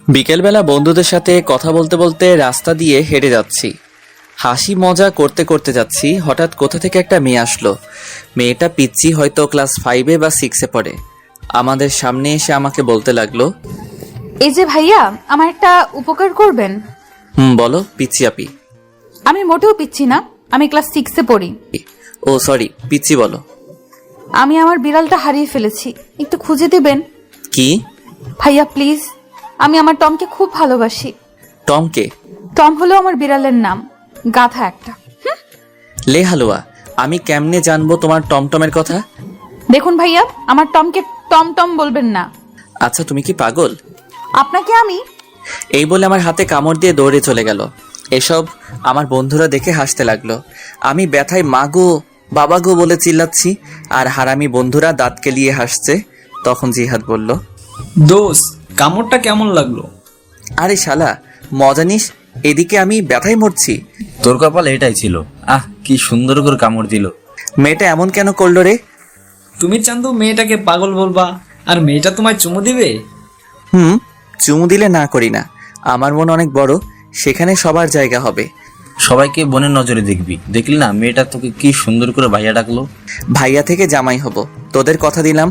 বিকেলবেলা বন্ধুদের সাথে কথা বলতে বলতে রাস্তা দিয়ে হেঁটে যাচ্ছি। হাসি মজা করতে করতে যাচ্ছি, হঠাৎ কোথা থেকে একটা মেয়ে আসলো। মেয়েটা পিচ্চি, হয়তো ক্লাস 5 বা 6 পড়ে। আমাদের সামনে এসে আমাকে বলতে লাগলো, এই যে ভাইয়া, আমার একটা উপকার করবেন। বলো পিচ্চি আপি। আমি মোটেও পিচ্ছি না, আমি ক্লাস 6 পড়ি। ও সরি, পিচ্চি বলো। আমি আমার বিড়ালটা হারিয়ে ফেলেছি, একটু খুঁজে দেবেন? কি? ভাইয়া প্লিজ, আমি আমার টমকে খুব ভালোবাসি। টমকে? টম হলো আমার বিড়ালের নাম, গাধা একটা। লে হালুয়া, আমি কেমনে জানবো তোমার টমটমের কথা? দেখুন ভাইয়া, আমার টমকে টম টম বলবেন না। আচ্ছা তুমি কি পাগল? আপনাকে আমি। এই বলে আমার হাতে কামড় দিয়ে দৌড়ে চলে গেল। এসব আমার বন্ধুরা দেখে হাসতে লাগলো। আমি ব্যথায় মা গো বাবা গো বলে চিল্লাচ্ছি, আর হারামি বন্ধুরা দাঁত কেলিয়ে হাসছে। তখন জিহাদ বলল, দোষ, কামড়টা কেমন লাগলো? আরে শালা মজা নিস, এদিকে আমি ব্যথায় মরছি। তোর কপাল এটাই ছিল। কি সুন্দর করে কামড় দিল। মেয়েটা এমন কেন করলো রে? তুমি চান্দু মেয়েটাকে পাগল বলবা, আর মেয়েটা তোমায় চুমু দিবে? চুমু দিলে না করি না, আমার মন অনেক বড়, সেখানে সবার জায়গা হবে। সবাইকে বোনের নজরে দেখবি। দেখলি না মেয়েটা তোকে কি সুন্দর করে ভাইয়া ডাকলো। ভাইয়া থেকে জামাই হব, তোদের কথা দিলাম।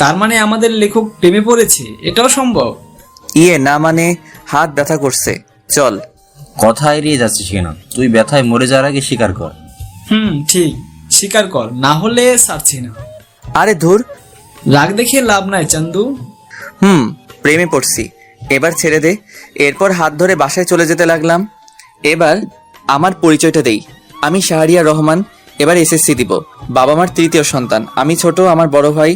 তার মানে আমাদের লেখক প্রেমে পড়েছে, এটাও সম্ভব? না মানে হাত ব্যথা করছে, চল। কথা এড়িয়ে যাচ্ছিস কেন? তুই ব্যথায় মরে যাওয়ার আগে স্বীকার কর। ঠিক, স্বীকার কর, না হলে ছাড়ছি না। আরে ধুর, রাগ দেখিয়ে লাভ নাই চান্দু। প্রেমে পড়ছি, এবার ছেড়ে দে। এরপর হাত ধরে বাসায় চলে যেতে লাগলাম। এবার আমার পরিচয়টা দেই, আমি শাহরিয়ার রহমান, এবার এসএসসি দিব। বাবা মার তৃতীয় সন্তান, আমি ছোট, আমার বড় ভাই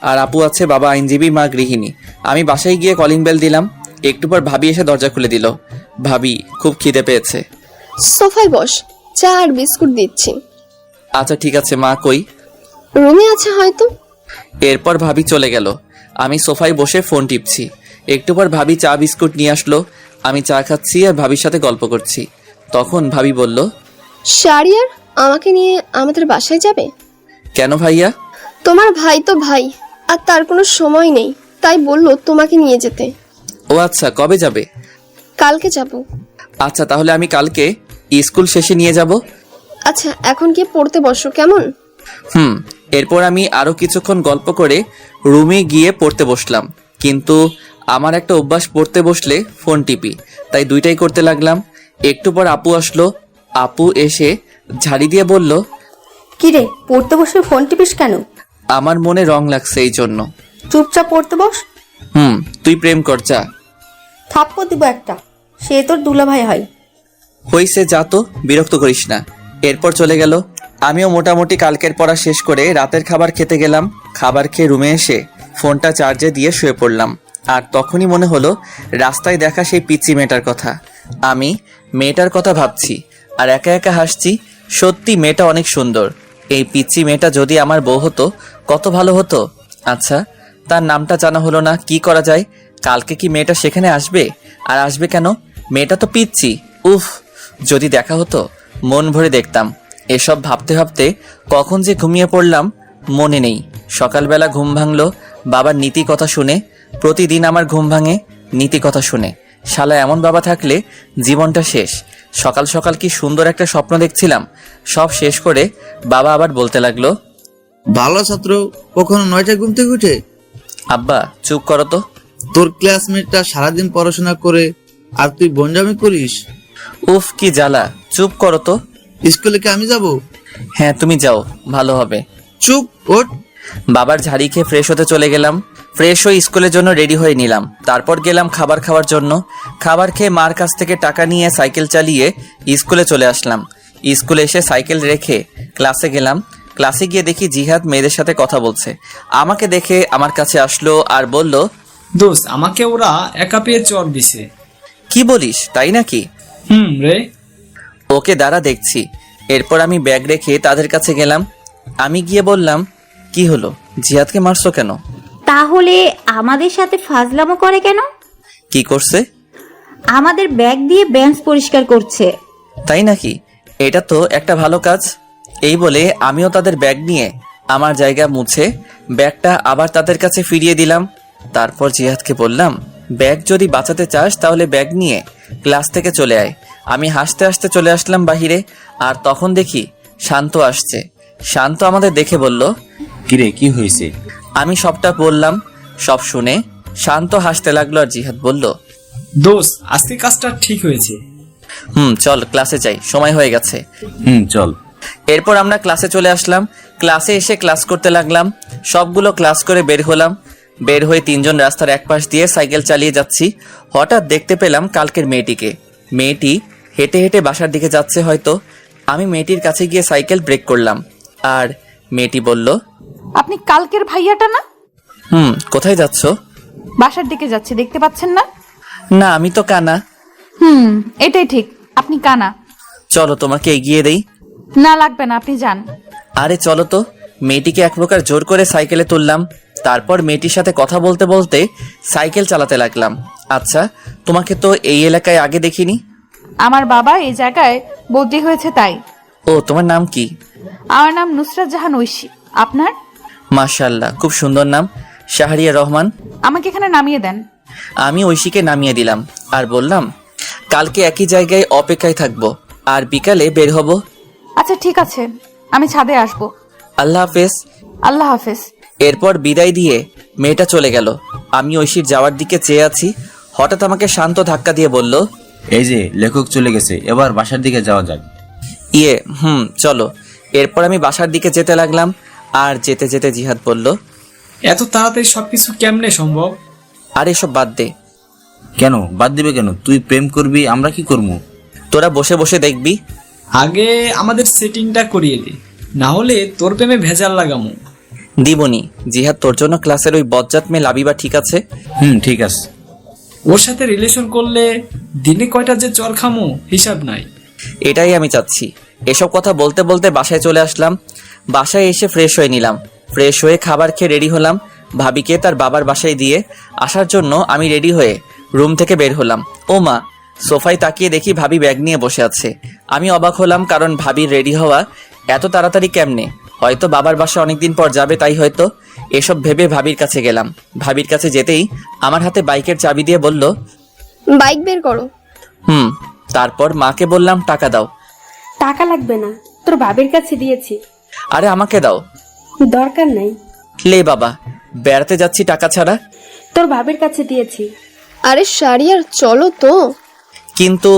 আর আপু আছে, বাবা আইনজীবী, মা গৃহিণী। আমি বাসায় গিয়ে কলিং বেল দিলাম, একটু পর ভাবি এসে দরজা খুলে দিল। ভাবি, খুব খিদে পেয়েছে। সোফায় বস, চা আর বিস্কুট দিচ্ছি। আচ্ছা ঠিক আছে মা, কই? রুমে আছে হয়তো। এরপর ভাবি চলে গেল, আমি সোফায় বসে ফোন টিপছি। একটু পর ভাবি চা বিস্কুট নিয়ে আসলো, আমি চা খাচ্ছি আর ভাবির সাথে গল্প করছি। তখন ভাবি বলল, শারিয়ার আমাকে নিয়ে আমাদের বাসায় যাবে? কেন ভাইয়া? তোমার ভাই তো ভাই, আর তার কোনো সময় নেই, তাই বললো তোমাকে নিয়ে যেতে। ও আচ্ছা, কবে যাবে? কালকে যাব। আচ্ছা তাহলে আমি কালকে স্কুল শেষে নিয়ে যাব। আচ্ছা এখন গিয়ে পড়তে বসো কেমন? এরপর আমি আরো কিছুক্ষণ গল্প করে রুমে গিয়ে পড়তে বসলাম। কিন্তু আমার একটা অভ্যাস, পড়তে বসলে ফোন টিপি, তাই দুইটাই করতে লাগলাম। একটু পর আপু আসলো, আপু এসে ঝাড়ি দিয়ে বলল, কিরে পড়তে বসে ফোন টিপিস কেন? আমার মনে রং লাগছে এই জন্য। চুপচাপ পড়তে বস। তুই প্রেম কর, যা। থাপ্পড় দিব একটা, সে তোর দুলাভাই হয়। হইছে, যা তো, বিরক্ত করিস না। এরপর চলে গেল। আমিও মোটামুটি কালকের পড়া শেষ করে রাতের খাবার খেতে গেলাম। খাবার খেয়ে রুমে এসে ফোনটা চার্জে দিয়ে শুয়ে পড়লাম। আর তখনই মনে হলো রাস্তায় দেখা সেই পিচ্চি মেয়েটার কথা। আমি মেয়েটার কথা ভাবছি আর একা একা হাসছি। সত্যি মেয়েটা অনেক সুন্দর। এই পিচ্চি মেয়েটা যদি আমার বউ হতো কত ভালো হতো। আচ্ছা, তার নামটা জানা হলো না, কি করা যায়? কালকে কি মেয়েটা সেখানে আসবে? আর আসবে কেন? মেয়েটা তো পিচ্চি। উফ, যদি দেখা হতো মন ভরে দেখতাম। এসব ভাবতে ভাবতে কখন যে ঘুমিয়ে পড়লাম মনে নেই। সকালবেলা ঘুম ভাঙলো বাবার নীতি কথা শুনে। প্রতিদিন আমার ঘুম ভাঙে নীতি কথা শুনে। শালা এমন বাবা থাকলে জীবনটা শেষ। সকাল সকাল কি সুন্দর একটা স্বপ্ন দেখছিলাম, সব শেষ করে বাবা আবার বলতে লাগলো, ভালো ছাত্র কখনো 9টায় ঘুম থেকে উঠে? আব্বা চুপ করো তো। তোর ক্লাসমেটটা সারাদিন পড়াশোনা করে আর তুই বনজামি করিস। উফ কি জ্বালা, চুপ করো তো। স্কুলে কি আমি যাব? হ্যাঁ তুমি যাও, ভালো হবে। চুপ, ওঠ। বাবার ঝাড়ি খেয়ে ফ্রেশ হতে চলে গেলাম। ফ্রেশ হয়ে স্কুলের জন্য রেডি হয়ে নিলাম। তারপর গেলাম খাবার খাওয়ার জন্য। খাবার খেয়ে মার কাছ থেকে টাকা নিয়ে সাইকেল চালিয়ে স্কুলে চলে আসলাম। স্কুলে এসে সাইকেল রেখে ক্লাসে গেলাম। ক্লাসে গিয়ে দেখি জিহাদ মেয়েদের সাথে কথা বলছে। আমাকে দেখে আমার কাছে আসলো আর বলল, দোস্ত, আমাকে ওরা একা পেয়ে চর দিছে। কি বলিস, তাই নাকি? রে। ওকে দাঁড়া দেখছি। এরপর আমি ব্যাগ রেখে তাদের কাছে গেলাম। আমি গিয়ে বললাম, কি হলো, জিহাদকে মারছো কেন? তাহলে আমাদের সাথে ফাজলামো করে কেন? কি করছে? আমাদের ব্যাগ দিয়ে বেঞ্চ পরিষ্কার করছে। তাই নাকি? এটা তো একটা ভালো কাজ। এই বলে আমিও তাদের ব্যাগ নিয়ে আমার জায়গা মুছে ব্যাগটা আবার তাদের কাছে ফিরিয়ে দিলাম। তারপর জিহাদকে বললাম, ব্যাগ যদি বাঁচাতে চাস তাহলে ব্যাগ নিয়ে ক্লাস থেকে চলে আয়। আমি হাসতে হাসতে চলে আসলাম বাহিরে, আর তখন দেখি শান্ত আসছে। শান্ত আমাদের দেখে বলল, কিরে কি হয়েছে? আমি সবটা বললাম। সব শুনে শান্ত হাসতে লাগলো, আর জিহাদ বলল, দোস্ত আজকে কাজটা ঠিক হয়েছে। চল ক্লাসে যাই, সময় হয়ে গেছে। চল। এরপর আমরা ক্লাসে চলে আসলাম। ক্লাসে এসে ক্লাস করতে লাগলাম। সবগুলো ক্লাস করে বের হলাম। বের হয়ে তিনজন রাস্তার এক পাশ দিয়ে সাইকেল চালিয়ে যাচ্ছি। হঠাৎ দেখতে পেলাম কালকের মেয়েটিকে। মেয়েটি হেঁটে হেঁটে বাসার দিকে যাচ্ছে হয়তো। আমি মেয়েটির কাছে গিয়ে সাইকেল ব্রেক করলাম, আর মেয়েটি বলল, আপনি কালকের ভাইয়াটা না? কোথায় যাচ্ছ? বাসার দিকে যাচ্ছে, দেখতে পাচ্ছেন না? না, আমি তো কানা। এটাই ঠিক, আপনি কানা। চলো তোমাকে এগিয়ে দেই। না লাগবে না, আপনি যান। আরে চলো তো। মেয়েটিকে এক প্রকার জোর করে সাইকেলে তুললাম। তারপর মেয়েটির সাথে কথা বলতে বলতে সাইকেল চালাতে লাগলাম। আচ্ছা, তোমাকে তো এই এলাকায় আগে দেখিনি। আমার বাবা এই জায়গায় বদলি হয়েছে তাই। ও, তোমার নাম কি? আমার নাম নুসরাত জাহান ঐশী। আপনার? মাশাআল্লাহ, খুব সুন্দর নাম, শাহরিয়া রহমান। আমাকে এখানে নামিয়ে দেন। আমি ঐশীকে নামিয়ে দিলাম আর বললাম, কালকে একই জায়গায় অপেক্ষায় থাকবো, আর বিকালে বের হব। আচ্ছা ঠিক আছে, আমি ছাদে আসবো। আল্লাহ হাফেজ। আল্লাহ হাফেজ। এরপর বিদায় দিয়ে মেয়েটা চলে গেল। আমি ঐশীর যাওয়ার দিকে চেয়ে আছি। হঠাৎ আমাকে শান্ত ধাক্কা দিয়ে বলল, এই যে লেখক চলে গেছে, এবার বাসার দিকে যাওয়া যাক। চলো। এরপর আমি বাসার দিকে যেতে লাগলাম, আর যেতে যেতে জিহাদ বলল, এত তাড়াতাড়ি সবকিছু কেমনে সম্ভব? আর এসব বাদ দে। কেন বাদ দিবে কেন? তুই প্রেম করবি, আমরা কি করবো? তোরা বসে বসে দেখবি। আগে আমাদের সেটিংটা করিয়ে দে, না হলে তোর প্রেমে ভেজাল লাগামু। দিবনি। জিহাদ, তোর জন্য ক্লাসের ওই বজ্জাত মেয়ে লাবিবা ঠিক আছে? ঠিক আছে। ওর সাথে রিলেশন করলে দিনে কয়টা যে চর খামু হিসাব নাই। এটাই আমি চাচ্ছি। এসব কথা বলতে বলতে বাসায় চলে আসলাম। বাসায় এসে ফ্রেশ হয়ে নিলাম। ফ্রেশ হয়ে খাবার খেয়ে রেডি হলাম। ভাবিকে তার বাবার বাসায় দিয়ে আসার জন্য আমি রেডি হয়ে রুম থেকে বের হলাম। ও মা, সোফায় তাকিয়ে দেখি ভাবি ব্যাগ নিয়ে বসে আছে। আমি অবাক হলাম, কারণ ভাবির রেডি হওয়া এত তাড়াতাড়ি কেমনে? হয়তো বাবার বাসা অনেকদিন পর যাবে, তাই হয়তো। এসব ভেবে ভাবির কাছে গেলাম। ভাবির কাছে যেতেই আমার হাতে বাইকের চাবি দিয়ে বলল, বাইক বের করো। তারপর মাকে বললাম, টাকা দাও। টাকা লাগবে না, তোর বাবের কাছে দিয়েছি। আরে আমাকে দাও। দরকার নাই। লে বাবা, বেড়াতে যাচ্ছি টাকা ছাড়া। তোর বাবের কাছে দিয়েছি। আরে শাড়িয়ার চলো তো। কিন্তু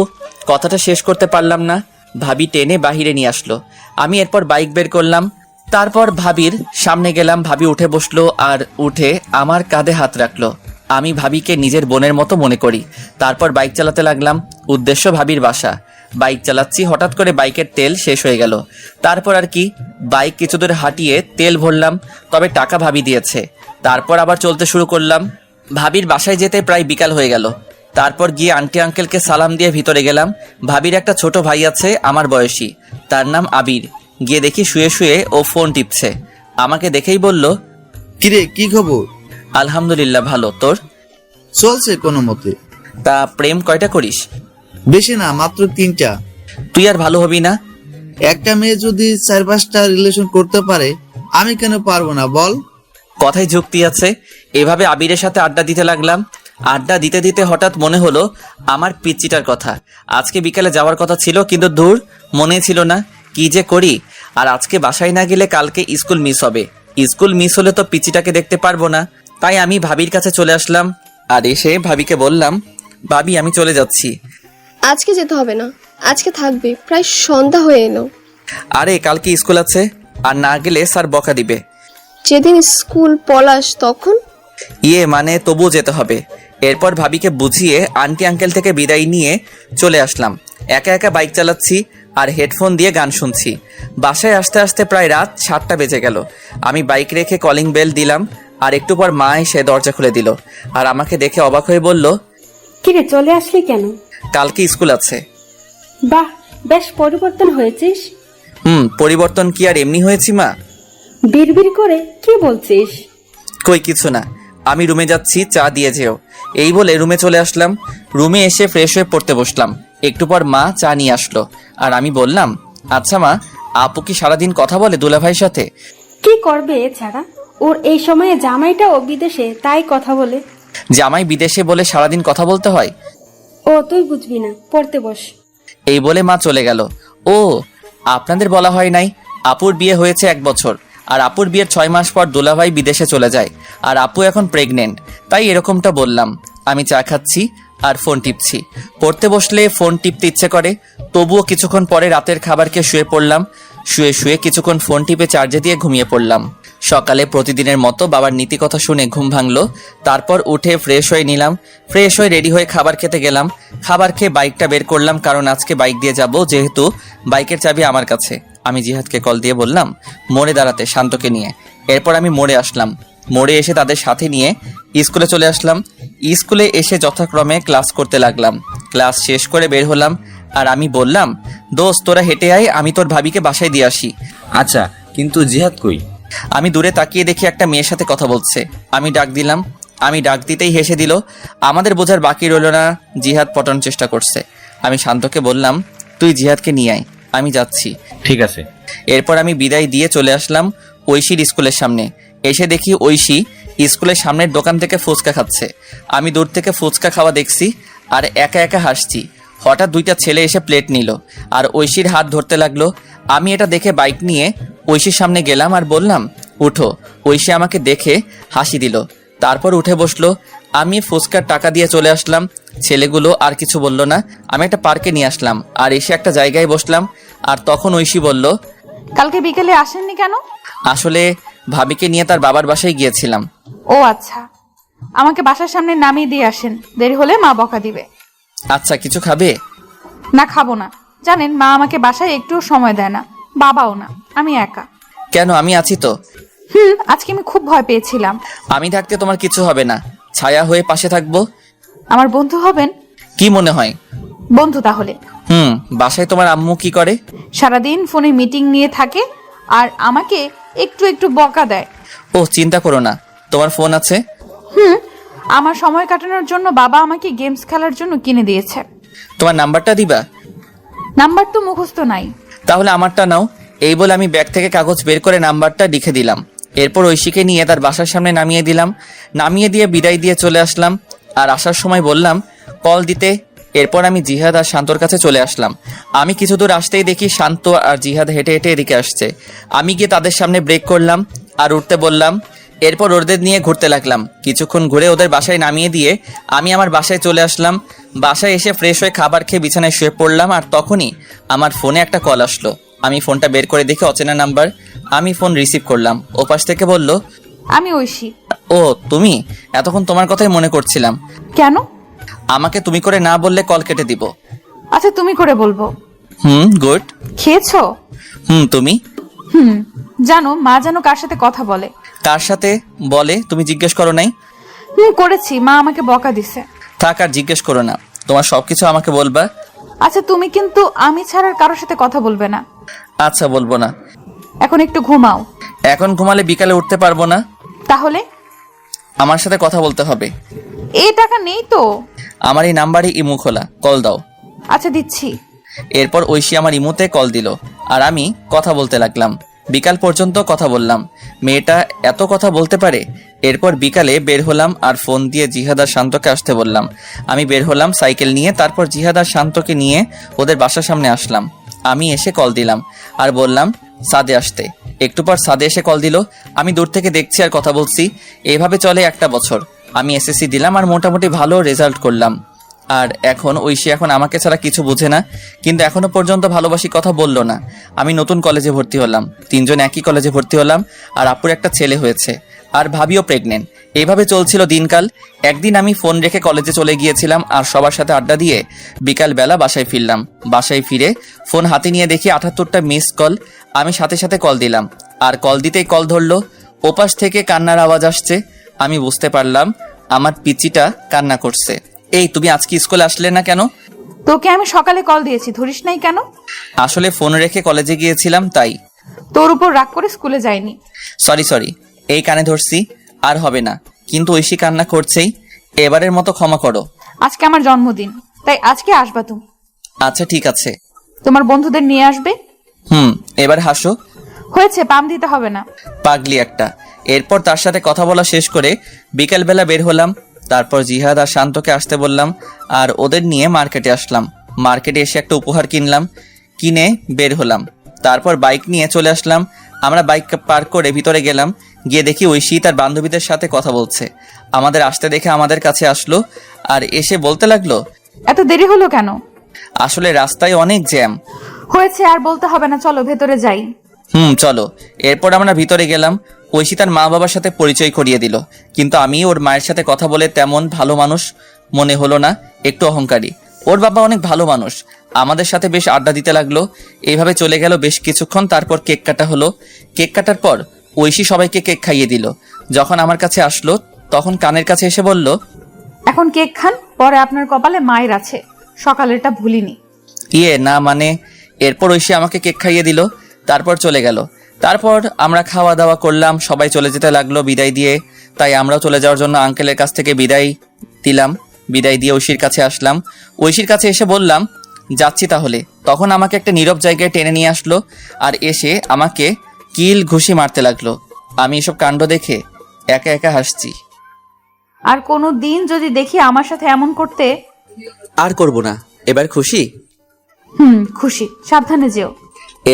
কথাটা শেষ করতে পারলাম না। ভাবি টেনে বাহিরে নিয়ে আসলো। আমি এরপর বাইক বের করলাম। তারপর ভাবির সামনে গেলাম। ভাবি উঠে বসলো, আর উঠে আমার কাঁধে হাত রাখলো। আমি ভাবিকে নিজের বোনের মতো মনে করি। তারপর বাইক চালাতে লাগলাম। উদ্দেশ্য ভাবির বাসা। বাইক চালাচ্ছি, হঠাৎ করে বাইকের তেল শেষ হয়ে গেল। তারপর আর কি, বাইক কিছু দূর হাঁটিয়ে তেল ভরলাম, তবে টাকা ভাবি দিয়েছে। তারপর আবার চলতে শুরু করলাম। ভাবির বাসায় যেতে প্রায় বিকাল হয়ে গেল। তারপর গিয়ে আন্টি আঙ্কেলকে সালাম দিয়ে ভিতরে গেলাম। ভাবির একটা ছোট ভাই আছে আমার বয়সী, তার নাম আবির। গিয়ে দেখি শুয়ে শুয়ে ও ফোন টিপছে। আমাকে দেখেই বলল, কিরে কি খবর? আলহামদুলিল্লাহ, ভালো। তোর? চলছে কোনো মতে। তা প্রেম কয়টা করিস? বেশি না, মাত্র 3টা। তুই আর ভালো হবি না? একটা মেয়ে যদি 4-5টা রিলেশন করতে পারে, আমি কেন পারবো না বল? কথায় যুক্তি আছে। এভাবে আবিরের সাথে আড্ডা দিতে লাগলাম। আড্ডা দিতে দিতে হঠাৎ মনে হলো আমার পিচ্চিটার কথা। আজকে বিকালে যাওয়ার কথা ছিল, কিন্তু দূর, মনে ছিল না। কি যে করি। আর আজকে বাসায় না গেলে কালকে স্কুল মিস হবে। স্কুল মিস হলে তো পিচ্চিটাকে দেখতে পারবো না। তাই আমি ভাবির কাছে চলে আসলাম, আর এসে ভাবিকে বললাম, ভাবি আমি চলে যাচ্ছি। আজকে যেতে হবে না, আজকে থাকবে, প্রায় সন্ধ্যা হয়ে এলো। আরে কালকে স্কুল আছে, আর না গেলে স্যার বকা দিবে। যেদিন স্কুল পলাশ তখন? মানে তবুও যেতে হবে। এরপর ভাবিকে বুঝিয়ে আন্টি আঙ্কেল থেকে বিদায় নিয়ে চলে আসলাম। একা একা বাইক চালাচ্ছি আর হেডফোন দিয়ে গান শুনছি। বাসায় আসতে আসতে প্রায় রাত 7টা বেজে গেল। আমি বাইক রেখে কলিং বেল দিলাম, আর একটু পর মা এসে দরজা খুলে দিল, আর আমাকে দেখে অবাক হয়ে বলল, কিরে চলে আসলি কেন? কালকে স্কুল আছে। বাহ, বেশ পরিবর্তন হয়েছিস। পরিবর্তন কি আর এমনি হয়েছি মা? বিড়বিড় করে কি বলছিস? কই কিছু না, আমি রুমে যাচ্ছি, চা দিয়ে যেও। এই বলে রুমে চলে আসলাম। রুমে এসে ফ্রেশ হয়ে পড়তে বসলাম। একটু পর মা চা নিয়ে আসলো, আর আমি বললাম, আচ্ছা মা, আপু কি সারাদিন কথা বলে দুলাভাইয়ের সাথে? কি করবে এছাড়া? ওর এই সময়ে জামাইটাও বিদেশে, তাই কথা বলে। জামাই বিদেশে বলে সারাদিন কথা বলতে হয়? ও তুই বুঝবি না, পড়তে বস। এই বলে মা চলে গেল। ও, আপনাদের বলা হয় নাই, আপুর বিয়ে হয়েছে 1 বছর, আর আপুর বিয়ের 6 মাস পর দুলাভাই বিদেশে চলে যায়, আর আপু এখন প্রেগনেন্ট, তাই এরকমটা বললাম। আমি চা খাচ্ছি আর ফোন টিপছি। পড়তে বসলে ফোন টিপতে ইচ্ছে করে, তবুও কিছুক্ষণ পরে রাতের খাবার খেয়ে শুয়ে পড়লাম। শুয়ে শুয়ে কিছুক্ষণ ফোন টিপে চার্জে দিয়ে ঘুমিয়ে পড়লাম। সকালে প্রতিদিনের মতো বাবার নীতি কথা শুনে ঘুম ভাঙলো। তারপর উঠে ফ্রেশ হয়ে নিলাম। ফ্রেশ হয়ে রেডি হয়ে খাবার খেতে গেলাম। খাবার খেয়ে বাইকটা বের করলাম, কারণ আজকে বাইক দিয়ে যাব, যেহেতু বাইকের চাবি আমার কাছে। আমি জিহাদকে কল দিয়ে বললাম মোড়ে দাঁড়াতে, শান্তকে নিয়ে। এরপর আমি মোড়ে আসলাম। মোড়ে এসে তাদের সাথে নিয়ে স্কুলে চলে আসলাম। স্কুলে এসে যথাক্রমে ক্লাস করতে লাগলাম। ক্লাস শেষ করে বের হলাম, আর আমি বললাম দোস্ত তোরা হেঁটে আয়, আমি তোর ভাবিকে বাসায় দিয়ে আসি। আচ্ছা, কিন্তু জিহাদ কই? আমি দূরে তাকিয়ে দেখি একটা মেয়ের সাথে কথা বলছে। আমি ডাক দিলাম। আমি ডাক দিতেই হেসে দিল। আমাদের বোঝার বাকি রইল না, জিহাদ পটানোর চেষ্টা করছে। আমি শান্তকে বললাম তুই জিহাদকে নিয়ে আয়, আমি যাচ্ছি। ঠিক আছে। এরপর আমি বিদায় দিয়ে চলে আসলাম ঐশীর স্কুলের সামনে। এসে দেখি ঐশী স্কুলের সামনের দোকান থেকে ফুচকা খাচ্ছে। আমি দূর থেকে ফুচকা খাওয়া দেখছি আর একা একা হাসছি। হঠাৎ 2টা ছেলে এসে প্লেট নিল আর ঐশীর হাত ধরতে লাগলো। আমি এটা দেখে বাইক নিয়ে ঐশীর সামনে গেলাম আর বললাম উঠো। ঐশী আমাকে দেখে হাসি দিল, তারপর উঠে বসলো। আমি ফুচকার টাকা দিয়ে চলে আসলাম। ছেলেগুলো আর কিছু বলল না। আমি একটা পার্কে নিয়ে আসলাম আর এসে একটা জায়গায় বসলাম। আর তখন ঐশী বলল কালকে বিকেলে আসেননি কেন? আসলে ভাবিকে নিয়ে তার বাবার বাসায় গিয়েছিলাম। ও আচ্ছা, আমাকে বাসার সামনে নামিয়ে দিয়ে আসেন, দেরি হলে মা বকা দিবে। আচ্ছা, কিছু খাবে? না, খাবো না। জানেন মা আমাকে বাসায় একটুও সময় দেয় না, বাবাও না, আমি একা। কেন, আমি আছি তো। আজকে আমি খুব ভয় পেয়েছিলাম। আমি থাকতে তোমার কিছু হবে না, ছায়া হয়ে পাশে থাকবো। আমার বন্ধু হবেন? কি মনে হয়? বন্ধু তাহলে। বাসায় তোমার আম্মু কি করে? সারাদিন ফোনে মিটিং নিয়ে থাকে আর আমাকে একটু একটু বকা দেয়। ও, চিন্তা করো না, তোমার ফোন আছে। আমার সময় কাটানোর জন্য বাবা আমাকে গেমস খেলার জন্য কিনে দিয়েছে। তোমার নাম্বারটা দিবা? নাম্বার তো মুখস্থ নাই। তাহলে আমারটা নাও। এই বলে আমি ব্যাগ থেকে কাগজ বের করে নাম্বারটা লিখে দিলাম। এরপর ঐশীকে নিয়ে তার বাসার সামনে নামিয়ে দিলাম। নামিয়ে দিয়ে বিদায় দিয়ে চলে আসলাম। আর আসার সময় বললাম কল দিতে। এরপর আমি জিহাদ আর শান্তর কাছে চলে আসলাম। আমি কিছু দূর আসতেই দেখি শান্ত আর জিহাদ হেঁটে হেঁটে এদিকে আসছে। আমি গিয়ে তাদের সামনে ব্রেক করলাম আর উঠতে বললাম। এরপর ওদের নিয়ে ঘুরতে লাগলাম। কিছুক্ষণ ঘুরে ওদের বাসায় নামিয়ে দিয়ে আমি আমার বাসায় চলে আসলাম। বাসায় এসে ফ্রেশ হয়ে খাবার খেয়ে বিছানায় শুয়ে পড়লাম। আর তখনই আমার ফোনে একটা কল আসলো। আমি ফোনটা বের করে দেখি অচেনা নাম্বার। আমি ফোন রিসিভ করলাম। ওপাশ থেকে বলল আমি ঐশী। ও তুমি? এতক্ষণ তোমার কথাই মনে করছিলাম। কেন? আমাকে তুমি করে না বললে কল কেটে দিব। আচ্ছা, তুমি করে বলবো। গুড। খেয়েছো? তুমি? জানো মা যেন কার সাথে কথা বলে। কার সাথে বলে তুমি জিজ্ঞেস করো নাই? করেছি, মা আমাকে বকা দিছে। থাক, আর জিজ্ঞেস করো না, তোমার সবকিছু আমাকে বলবা। আচ্ছা, তুমি কিন্তু আমি ছাড়ার কারোর সাথে কথা বলবে না। আচ্ছা, বলবো না। এখন একটু ঘুমাও। এখন ঘুমালে বিকালে উঠতে পারবো না। তাহলে? আমার সাথে কথা বলতে হবে। এই টাকা নেই তো। আমার এই নাম্বারে ইমু খোলা, কল দাও। আচ্ছা, দিচ্ছি। এরপর ঐশী আমার ইমুতে কল দিল আর আমি কথা বলতে লাগলাম। বিকাল পর্যন্ত কথা বললাম। মেয়েটা এত কথা বলতে পারে। এরপর বিকালে বের হলাম আর ফোন দিয়ে জিহাদ আর শান্তকে আসতে বললাম। আমি বের হলাম সাইকেল নিয়ে। তারপর জিহাদ আর শান্তকে নিয়ে ওদের বাসার সামনে আসলাম। আমি এসে কল দিলাম আর বললাম সাদে আসতে। একটু পর সাদে এসে কল দিল। আমি দূর থেকে দেখছি আর কথা বলছি। এভাবে চলে 1টা বছর। আমি এসএসসি দিলাম আর মোটামুটি ভালো রেজাল্ট করলাম। আর এখন ঐশী এখন আমাকে ছাড়া কিছু বোঝে না, কিন্তু এখনো পর্যন্ত ভালোবাসি কথা বললো না। আমি নতুন কলেজে ভর্তি হলাম, 3জন একই কলেজে ভর্তি হলাম। আর আপুর একটা ছেলে হয়েছে আর ভাবিও প্রেগনেন্ট। এইভাবে চলছিল দিনকাল। একদিন আমি ফোন রেখে কলেজে চলে গিয়েছিলাম আর সবার সাথে আড্ডা দিয়ে বিকালবেলা বাসায় ফিরলাম। বাসায় ফিরে ফোন হাতে নিয়ে দেখি 78টা মিস কল। আমি সাথে সাথে কল দিলাম আর কল দিতেই কল ধরলো। ওপাশ থেকে কান্নার আওয়াজ আসছে। আমি বুঝতে পারলাম আমার পিচিটা কান্না করছে। এই তুমি আজকে স্কুলে আসলে না কেন? তোকে আমি সকালে কল দিয়েছি, ধরিস নাই কেন? আসলে ফোন রেখে কলেজে গিয়েছিলাম তাই। তোর উপর রাগ করে স্কুলে যাইনি। সরি, এই কানে ধরছি, আর হবে না। কিন্তু ঐশী কান্না করছেই, এবারের মতো ক্ষমা করো। আজকে আমার জন্মদিন, তাই আজকে আসবা তুমি। আচ্ছা ঠিক আছে। তোমার বন্ধুদের নিয়ে আসবে। এবার হাসো। হয়েছে, পাম দিতে হবে না। পাগলি একটা। এরপর তার সাথে কথা বলা শেষ করে বিকেলবেলা বের হলাম। তারপর জিহাদ আর শান্তকে আসতে বললাম আর ওদের নিয়ে মার্কেটে আসলাম। মার্কেটে এসে একটা উপহার কিনলাম, কিনে বের হলাম। তারপর বাইক নিয়ে চলে আসলাম। আমরা বাইক পার্ক করে ভিতরে গেলাম। গিয়ে দেখি ঐশী তার বান্ধবীদের সাথে কথা বলছে। আমাদের আসতে দেখে আমাদের কাছে আসলো আর এসে বলতে লাগলো, এত দেরি হলো কেন? আসলে রাস্তায় অনেক জ্যাম। হয়েছে, আর বলতে হবে না, চলো ভেতরে যাই। চলো। এরপর আমরা ভিতরে গেলাম। ঐশী তার মা বাবার সাথে পরিচয় করিয়ে দিল, কিন্তু আমি ওর মায়ের সাথে কথা বলে তেমন ভালো মানুষ মনে হলো না, একটু অহংকারী। ওর বাবা অনেক ভালো মানুষ, আমাদের সাথে বেশ আড্ডা দিতে লাগলো। এইভাবে চলে গেল বেশ কিছুক্ষণ। তারপর কেক কাটা হলো। কেক কাটার পর ঐশী সবাইকে কেক খাইয়ে দিল। যখন আমার কাছে আসলো তখন কানের কাছে এসে বলল, এখন কেক খান, পরে আপনার কপালে মায়ের আছে, সকালেরটা ভুলিনি। না মানে। এরপর ঐশী আমাকে কেক খাইয়ে দিল, তারপর চলে গেল। তারপর আমরা খাওয়া দাওয়া করলাম, সবাই চলে যেতে লাগলো বিদায় দিয়ে। তাই আমরাও চলে যাওয়ার জন্য আঙ্কেলের কাছ থেকে বিদায় দিলাম। বিদায় দিয়ে ঐশীর কাছে আসলাম। ঐশীর কাছে এসে বললাম, যাচ্ছি তাহলে। তখন আমাকে একটা নীরব জায়গায় টেনে নিয়ে আসলো আর এসে আমাকে কিল ঘুষি মারতে লাগলো। আমি এসব কাণ্ড দেখে একা একা হাসছি। আর কোনো দিন যদি দেখি আমার সাথে এমন করতে। আর করব না, এবার খুশি? খুশি, সাবধানে যেও।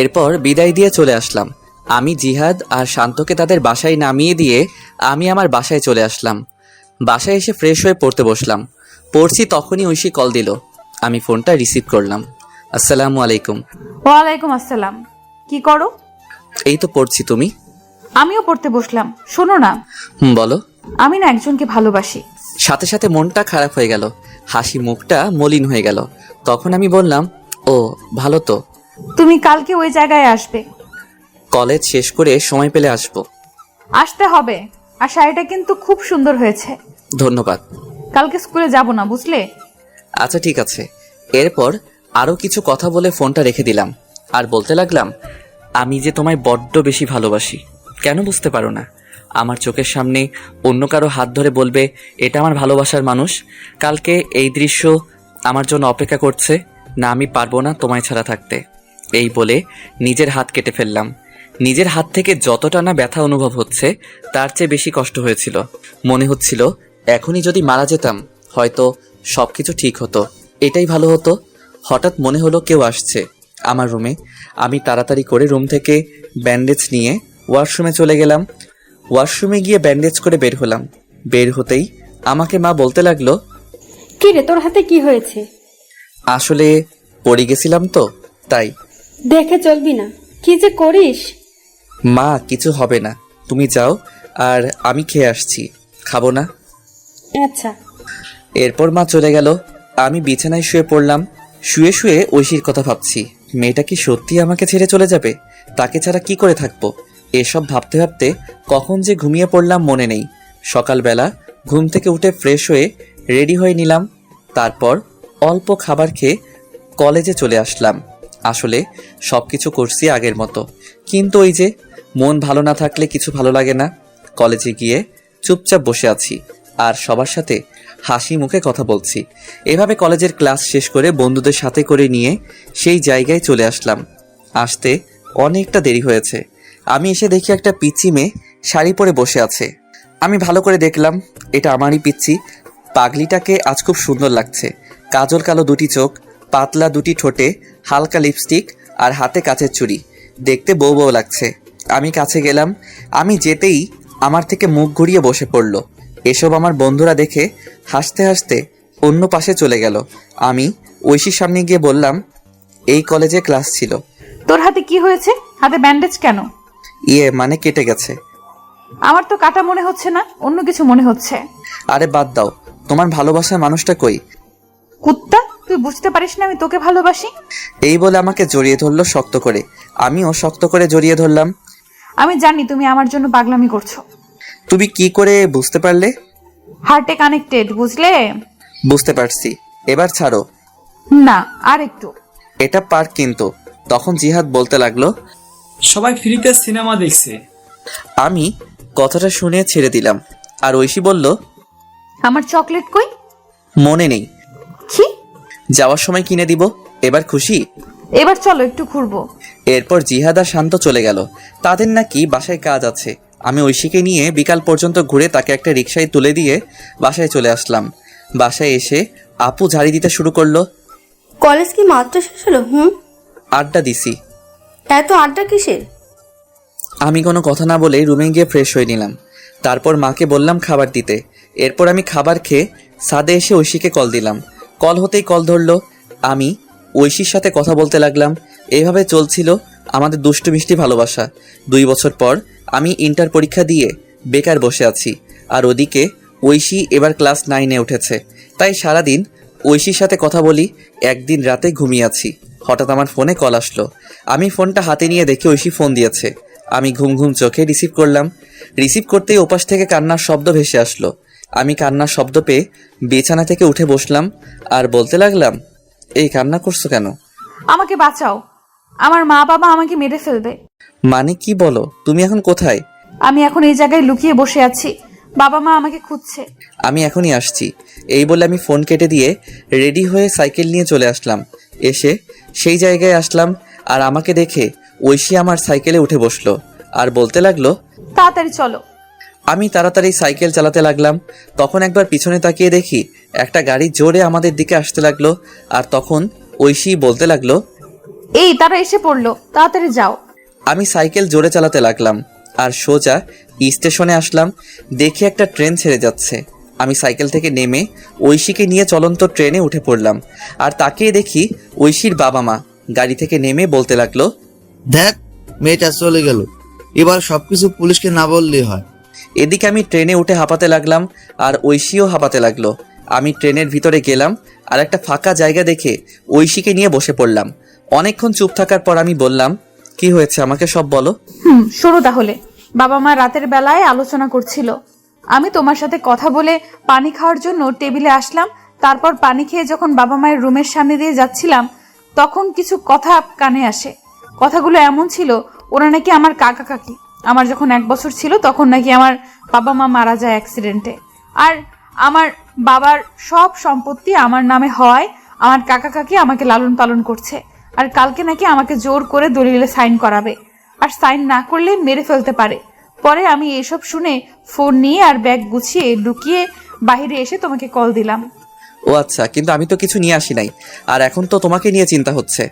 এরপর বিদায় দিয়ে চলে আসলাম। আমি জিহাদ আর শান্তকে তাদের বাসায় নামিয়ে দিয়ে আমি আমার বাসায় চলে আসলাম। বাসায় এসে ফ্রেশ হয়ে পড়তে বসলাম। পড়ছি তখনই ঐশী কল দিল। আমি ফোনটা রিসিভ করলাম। আসসালামু আলাইকুম। ওয়ালাইকুম আসসালাম। কি করো? এই তো পড়ছি, তুমি? আমিও পড়তে বসলাম। শোনো না, বলো। আমি না একজনকে ভালোবাসি। সাথে সাথে মনটা খারাপ হয়ে গেল, হাসি মুখটা মলিন হয়ে গেল। তখন আমি বললাম, ও ভালো তো। তুমি কালকে ওই জায়গায় আসবে। কলেজ শেষ করে সময় পেলে আসবো। আসতে হবে। আর শাড়িটা কিন্তু খুব সুন্দর হয়েছে। ধন্যবাদ। কালকে স্কুলে যাব না, বুঝলে? আচ্ছা ঠিক আছে। এরপর আরও কিছু কথা বলে ফোনটা রেখে দিলাম আর বলতে লাগলাম, আমি যে তোমায় বড্ড বেশি ভালোবাসি। কেন বুঝতে পারো না? আমার চোখের সামনে অন্য কারো হাত ধরে বলবে এটা আমার ভালোবাসার মানুষ। কালকে এই দৃশ্য আমার জন্য অপেক্ষা করছে। না, আমি পারবো না তোমায় ছাড়া থাকতে। এই বলে নিজের হাত কেটে ফেললাম। নিজের হাত থেকে যতটা না ব্যথা অনুভব হচ্ছে তার চেয়ে বেশি কষ্ট হয়েছিল। মনে হচ্ছিল এখনই যদি মারা যেতাম হয়তো সবকিছু ঠিক হতো, এটাই ভালো হতো। হঠাৎ মনে হলো কেউ আসছে আমার রুমে। আমি তাড়াতাড়ি করে রুম থেকে ব্যান্ডেজ নিয়ে ওয়াশরুমে চলে গেলাম। ওয়াশরুমে গিয়ে ব্যান্ডেজ করে বের হলাম। বের হতেই আমাকে মা বলতে লাগলো, কি রে, তোর হাতে কি হয়েছে? আসলে পড়ে গেছিলাম তো তাই। দেখে চলবি না, কি যে করিস। মা কিছু হবে না, তুমি যাও, আর আমি খেয়ে আসছি। খাবো না? আচ্ছা। এরপর মা চলে গেল। আমি বিছানায় শুয়ে পড়লাম। শুয়ে শুয়ে ঐশীর কথা ভাবছি। মেয়েটা কি সত্যি আমাকে ছেড়ে চলে যাবে? তাকে ছাড়া কি করে থাকবো? এসব ভাবতে ভাবতে কখন যে ঘুমিয়ে পড়লাম মনে নেই। সকালবেলা ঘুম থেকে উঠে ফ্রেশ হয়ে রেডি হয়ে নিলাম। তারপর অল্প খাবার খেয়ে কলেজে চলে আসলাম। আসলে সব কিছু করছি আগের মতো, কিন্তু ওই যে মন ভালো না থাকলে কিছু ভালো লাগে না। কলেজে গিয়ে চুপচাপ বসে আছি আর সবার সাথে হাসি মুখে কথা বলছি। এভাবে কলেজের ক্লাস শেষ করে বন্ধুদের সাথে করে নিয়ে সেই জায়গায় চলে আসলাম। আসতে অনেকটা দেরি হয়েছে। আমি এসে দেখি একটা পিচ্চি মেয়ে শাড়ি পরে বসে আছে। আমি ভালো করে দেখলাম এটা আমারই পিচ্চি। পাগলিটাকে আজ খুব সুন্দর লাগছে। কাজল কালো দুটি চোখ, পাতলা দুটি ঠোঁটে হালকা লিপস্টিক আর হাতে কাচের চুড়ি, দেখতে বউ বউ লাগছে। আমি কাছে গেলাম। আমি যেতেই আমার থেকে মুখ ঘুরিয়ে বসে পড়ল। এসব আমার বন্ধুরা দেখে হাসতে হাসতে অন্য পাশে চলে গেল। আমি ঐশীর সামনে গিয়ে বললাম, এই কলেজে ক্লাস ছিল। তোর হাতে কি হয়েছে? হাতে ব্যান্ডেজ কেন? মানে কেটে গেছে। আমার তো কাটা মনে হচ্ছে না, অন্য কিছু মনে হচ্ছে। আরে বাদ দাও, তোমার ভালোবাসার মানুষটা কই? কুত্তা, তুই বুঝতে পারিস না আমি তোকে ভালোবাসি? এই বলে আমাকে জড়িয়ে ধরলো শক্ত করে। আমিও শক্ত করে জড়িয়ে ধরলাম। আমি জানি তুমি আমার জন্য পাগলামি করছো। তুমি কি করে বুঝতে পারলে? হার্টে কানেক্টেড, বুঝলে? বুঝতে পারছি, এবার ছাড়ো। না, আর একটু। এটা পার্ক কিন্তু। তখন জিহাদ বলতে লাগলো, সবাই ফ্রিতে সিনেমা দেখছে। আমি কথাটা শুনে ছেড়ে দিলাম। আর ঐশী বলল, আমার চকলেট কই? মনে নেই, কি? যাওয়ার সময় কিনে দিব। এবার খুশি? এবার চলো একটু ঘুরবো। এরপর জিহাদ আর শান্ত চলে গেল। তাদের নাকি বাসায় কাজ আছে। আমি ঐশীকে নিয়ে বিকাল পর্যন্ত ঘুরে তাকে একটা রিকশায় তুলে দিয়ে বাসায় চলে আসলাম। বাসায় এসে আপু ঝাড়ি দিতে শুরু করলো। কলেজ কি মাত্র শেষ হলো? আড্ডা দিছি। এত আড্ডা কিসের? আমি কোনো কথা না বলে রুমে গিয়ে ফ্রেশ হয়ে নিলাম। তারপর মাকে বললাম খাবার দিতে। এরপর আমি খাবার খেয়ে ছাদে এসে ঐশীকে কল দিলাম। কল হতেই কল ধরলো। আমি ঐশীর সাথে কথা বলতে লাগলাম। এইভাবে চলছিল আমাদের দুষ্টু মিষ্টি ভালোবাসা। 2 বছর পর আমি ইন্টার পরীক্ষা দিয়ে বেকার বসে আছি, আর ওদিকে ঐশী এবার ক্লাস 9-এ উঠেছে। তাই সারাদিন ঐশীর সাথে কথা বলি। একদিন রাতে ঘুমিয়ে আছি, হঠাৎ আমার ফোনে কল আসলো। আমি ফোনটা হাতে নিয়ে দেখে ঐশী ফোন দিয়েছে। আমি ঘুম ঘুম চোখে রিসিভ করলাম। রিসিভ করতেই ওপাশ থেকে কান্নার শব্দ ভেসে আসলো। আমি কান্নার শব্দ পেয়ে বিছানা থেকে উঠে বসলাম আর বলতে লাগলাম, এই কান্না করছো কেন? আমাকে বাঁচাও, আমার মা বাবা আমাকে মেরে ফেলবে। মানে কি বলো? তুমি এখন কোথায়? আমি এখন এই জায়গায় লুকিয়ে বসে আছি, বাবা মা আমাকে খুঁজছে। আমি এখনই আসছি। এই বলে আমি ফোন কেটে দিয়ে রেডি হয়ে সাইকেল নিয়ে চলে আসলাম। এসে সেই জায়গায় আসলাম, আর আমাকে দেখে ঐশী আমার সাইকেলে উঠে বসলো আর বলতে লাগলো, তাড়াতাড়ি চলো। আমি তাড়াতাড়ি সাইকেল চালাতে লাগলাম। তখন একবার পিছনে তাকিয়ে দেখি একটা গাড়ি জোরে আমাদের দিকে আসতে লাগলো। আর তখন ঐশী বলতে লাগলো, এই তারা এসে পড়লো, তাড়াতাড়ি যাও। আমি সাইকেল জোরে চালাতে লাগলাম আর সোজা স্টেশনে আসলাম। দেখি একটা ট্রেন ছেড়ে যাচ্ছে। আমি সাইকেল থেকে নেমে ঐশীকে নিয়ে চলন্ত ট্রেনে উঠে পড়লাম। আর তাকিয়ে দেখি ঐশীর বাবা মা গাড়ি থেকে নেমে বলতে লাগলো, দেখ মেয়েটা চলে গেল, এবার সবকিছু পুলিশকে না বললেই হয়। এদিকে আমি ট্রেনে উঠে হাঁপাতে লাগলাম আর ঐশীও হাঁপাতে লাগলো। আমি ট্রেনের ভিতরে গেলাম আর একটা ফাঁকা জায়গা দেখে ঐশীকে নিয়ে বসে পড়লাম। অনেকক্ষণ চুপ থাকার পর আমি বললাম, কি হয়েছে আমাকে সব বলো। শোনো তাহলে। বাবা মা রাতের বেলায় আলোচনা করছিল। আমি তোমার সাথে কথা বলে পানি খাওয়ার জন্য টেবিলে আসলাম। তারপর পানি খেয়ে যখন বাবা মায়ের রুমের সামনে দিয়ে যাচ্ছিলাম, তখন কিছু কথা কানে আসে। কথাগুলো এমন ছিল, ওরা নাকি আমার কাকা কাকি। আমার যখন 1 বছর ছিল তখন নাকি আমার বাবা মা মারা যায় অ্যাক্সিডেন্টে। আর আমার বাবার সব সম্পত্তি আমার নামে হওয়ায় আমার কাকা কাকি আমাকে লালন পালন করছে। আর কালকে নাকি আমাকে জোর করে দলিলে সাইন করাবে, আর সাইন না করলে মেরে ফেলতে পারে। পরে আমি এসব শুনে ফোন নিয়ে আর ব্যাগ গুছিয়ে লুকিয়ে বাইরে এসে তোমাকে কল দিলাম। ও আচ্ছা, কিন্তু আমি তো কিছু নিয়ে আসি নাই, আর এখন তো তোমাকে নিয়ে চিন্তা হচ্ছে।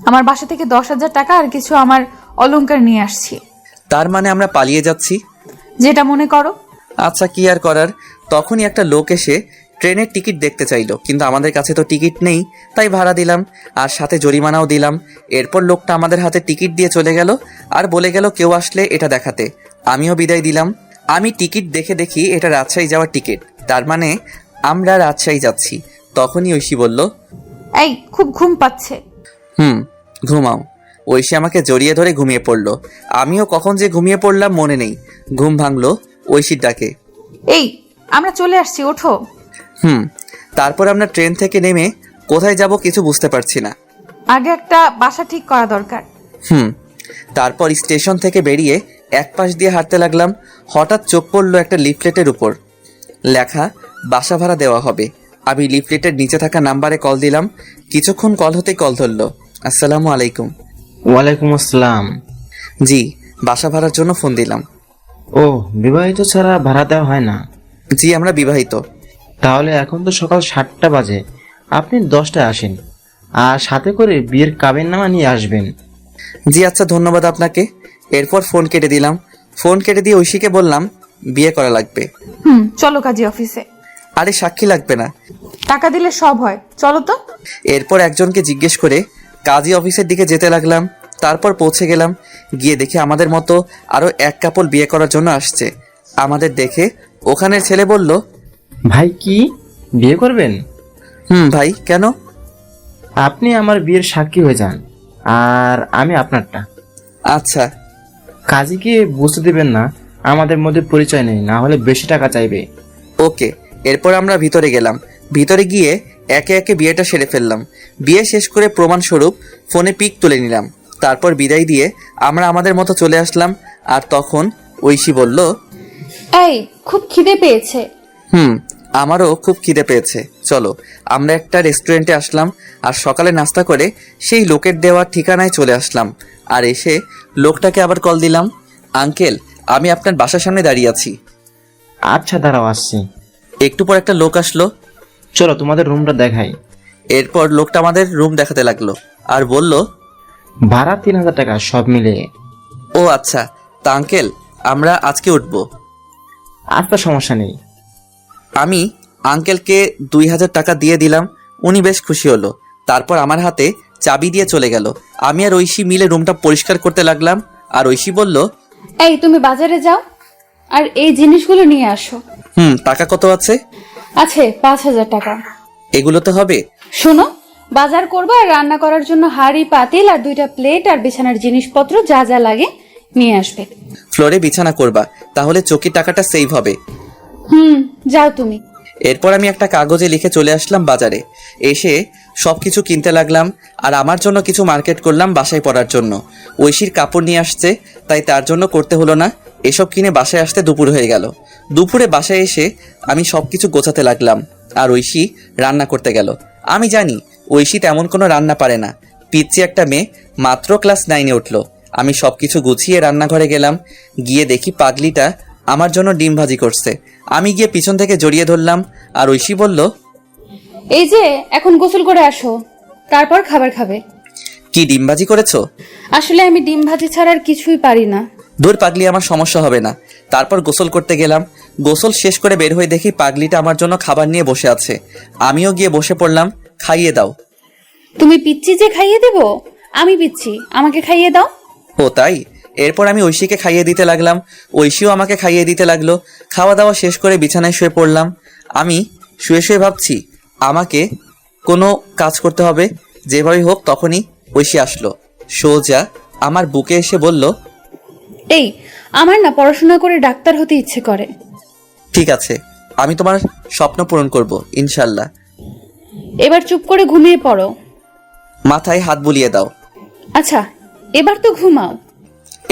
আমার বাসা থেকে 10,000 টাকা আর কিছু আমার অলংকার নিয়ে আসছি। তার মানে আমরা পালিয়ে যাচ্ছি? যেটা মনে করো। আচ্ছা, কি আর করার। তখনই একটা লোক এসে ট্রেনের টিকিট দেখতে চাইলো, কিন্তু আমাদের কাছে তো টিকিট নেই, তাই ভাড়া দিলাম আর সাথে জরিমানাও দিলাম। এরপর লোকটা আমাদের হাতে টিকিট দিয়ে চলে গেল আর বলে গেল কেউ আসলে এটা দেখাতে। আমিও বিদায় দিলাম। আমি টিকিট দেখে দেখি এটা রাজশাহী যাওয়ার টিকিট, তার মানে আমরা রাজশাহী যাচ্ছি। তখনই ঐশী বলল, এই খুব ঘুম পাচ্ছে। ঘুমাও। ঐশী আমাকে জড়িয়ে ধরে ঘুমিয়ে পড়লো। আমিও কখন যে ঘুমিয়ে পড়লাম মনে নেই। ঘুম ভাঙলো ঐশীর ডাকে, এই আমরা চলে আসছি, ওঠো। তারপর আমরা ট্রেন থেকে নেমে কোথায় যাব কিছু বুঝতে পারছি না। আগে একটা বাসা ঠিক করা দরকার। তারপর স্টেশন থেকে বেরিয়ে এক পাশ দিয়ে হাঁটতে লাগলাম। হঠাৎ চোখ পড়লো একটা লিফলেটের উপর লেখা বাসা ভাড়া দেওয়া হবে। আমি লিফলেটের নিচে থাকা নাম্বারে কল দিলাম। কিছুক্ষণ কল হতেই কল ধরলো। আসসালামু আলাইকুম। ওয়ালাইকুম আসসালাম। জি, বাসা ভাড়ার জন্য ফোন দিলাম। ও, বিবাহিত ছাড়া ভাড়া দেওয়া হয় না? জি, আমরা বিবাহিত। তাহলে এখন তো সকাল 7টা বাজে, আপনি 10টায় আসেন আর সাথে করে বিয়ের কাবিননামা নিয়ে আসবেন। জি আচ্ছা, ধন্যবাদ আপনাকে। এরপর ফোন কেটে দিলাম। ফোন কেটে দিয়ে ঐশীকে বললাম বিয়ে করা লাগবে। চলো কাজী অফিসে। আরে সাক্ষী লাগবে না, টাকা দিলে সব হয়, চলো তো। এরপর একজনকে জিজ্ঞেস করে কাজী অফিসের দিকে যেতে লাগলাম। তারপর পৌঁছে গেলাম। গিয়ে দেখি আমাদের মতো আরো এক কাপল বিয়ে করার জন্য আসছে। আমাদের দেখে ওখানের ছেলে বলল, ভাই কি বিয়ে করবেন? ভাই কেন? আপনি আমার বিয়ের সাক্ষী হয়ে যান আর আমি আপনারটা। আচ্ছা। কাজীকে বুঝতে দেবেন না আমাদের মধ্যে পরিচয় নেই, না হলে বেশি টাকা চাইবে। ওকে। এরপর আমরা ভিতরে গেলাম। ভিতরে গিয়ে একে একে বিয়েটা সেরে ফেললাম। বিয়ে শেষ করে প্রমাণস্বরূপ ফোনে পিক তুলে নিলাম। তারপর বিদায় দিয়ে আমরা আমাদের মতো চলে আসলাম। আর তখন ঐশী বলল, এই খুব খিদে পেয়েছে। আমারও খুব খিদে পেয়েছে, চলো। আমরা একটা রেস্টুরেন্টে আসলাম আর সকালে নাস্তা করে সেই লোকের দেওয়া ঠিকানায় চলে আসলাম। আর এসে লোকটাকে আবার কল দিলাম, আঙ্কেল আমি আপনার বাসার সামনে দাঁড়িয়ে আছি। আচ্ছা দাঁড়াও, আসছি। একটু পর একটা লোক আসলো। চলো তোমাদের রুমটা দেখাই। এরপর লোকটা আমাদের রুম দেখাতে লাগলো আর বলল, ভাড়া 3000 টাকা সব মিলিয়ে। ও আচ্ছা, তা আঙ্কেল আমরা আজকে উঠবো। আচ্ছা সমস্যা নেই। আমি আঙ্কেলকে 2000 টাকা দিয়ে দিলাম। উনি বেশ খুশি হলো। তারপর আমার হাতে চাবি দিয়ে চলে গেল। আমি আর ঐশী মিলে রুমটা পরিষ্কার করতে লাগলাম। আর ঐশী বলল, এই তুমি বাজারে যাও আর এই জিনিসগুলো নিয়ে আসো। টাকা কত আছে? আছে 5000 টাকা। এগুলোতে হবে? শোনো, বাজার করবা আর রান্না করার জন্য হাঁড়ি পাতিল আর 2টা প্লেট আর বিছানার জিনিসপত্র যা যা লাগে নিয়ে আসবে। ফ্লোরে বিছানা করবা, তাহলে চকির টাকাটা সেভ হবে। যাও তুমি। এরপর আমি একটা কাগজে লিখে চলে আসলাম বাজারে। এসে সবকিছু কিনতে লাগলাম আর আমার জন্য কিছু মার্কেট করলাম বাসায় পরার জন্য। ঐশীর কাপড় নিয়ে আসছে, তাই তার জন্য করতে হলো না। এসব কিনে বাসায় আসতে দুপুর হয়ে গেল। দুপুরে বাসায় এসে আমি সবকিছু গোছাতে লাগলাম আর ঐশী রান্না করতে গেল। আমি জানি ঐশী তেমন কোনো রান্না পারে না। পিচ্চি একটা মেয়ে, মাত্র ক্লাস 9-এ উঠলো। আমি সবকিছু গুছিয়ে রান্নাঘরে গেলাম। গিয়ে দেখি পাগলিটা আমার জন্য ডিম ভাজি করছে। আমি গিয়ে পিছন থেকে জড়িয়ে ধরলাম আর ঐশী বলল, এই যে এখন গোসল করে আসো, তারপর খাবার খাবে। কি ডিম ভাজি করেছো? আসলে আমি ডিম ভাজি ছাড়া আর কিছুই পারি না। দূর পাগলি, আমার সমস্যা হবে না। তারপর গোসল করতে গেলাম। গোসল শেষ করে বের হয়ে দেখি পাগলিটা আমার জন্য খাবার নিয়ে বসে আছে। আমিও গিয়ে বসে পড়লাম। খাইয়ে দাও। তুমি পিচ্ছি যে খাইয়ে দেব? আমি পিচ্ছি, আমাকে খাইয়ে দাও। ও তাই? এরপর আমি ঐশীকে খাইয়ে দিতে লাগলাম। ঐশীও আমাকে খাইয়ে দিতে লাগলো। খাওয়া দাওয়া শেষ করে বিছানায় শুয়ে পড়লাম। আমি শুয়ে শুয়ে ভাবছি আমাকে কোনো কাজ করতে হবে। যেভাবে হোক। তখনই ঐশী আসলো। সোজা আমার বুকে এসে বলল, এই আমার না পড়াশোনা করে ডাক্তার হতে ইচ্ছে করে। ঠিক আছে, আমি তোমার স্বপ্ন পূরণ করব ইনশাল্লাহ। এবার চুপ করে ঘুমিয়ে পড়ো। মাথায় হাত বুলিয়ে দাও। আচ্ছা, এবার তো ঘুমাও।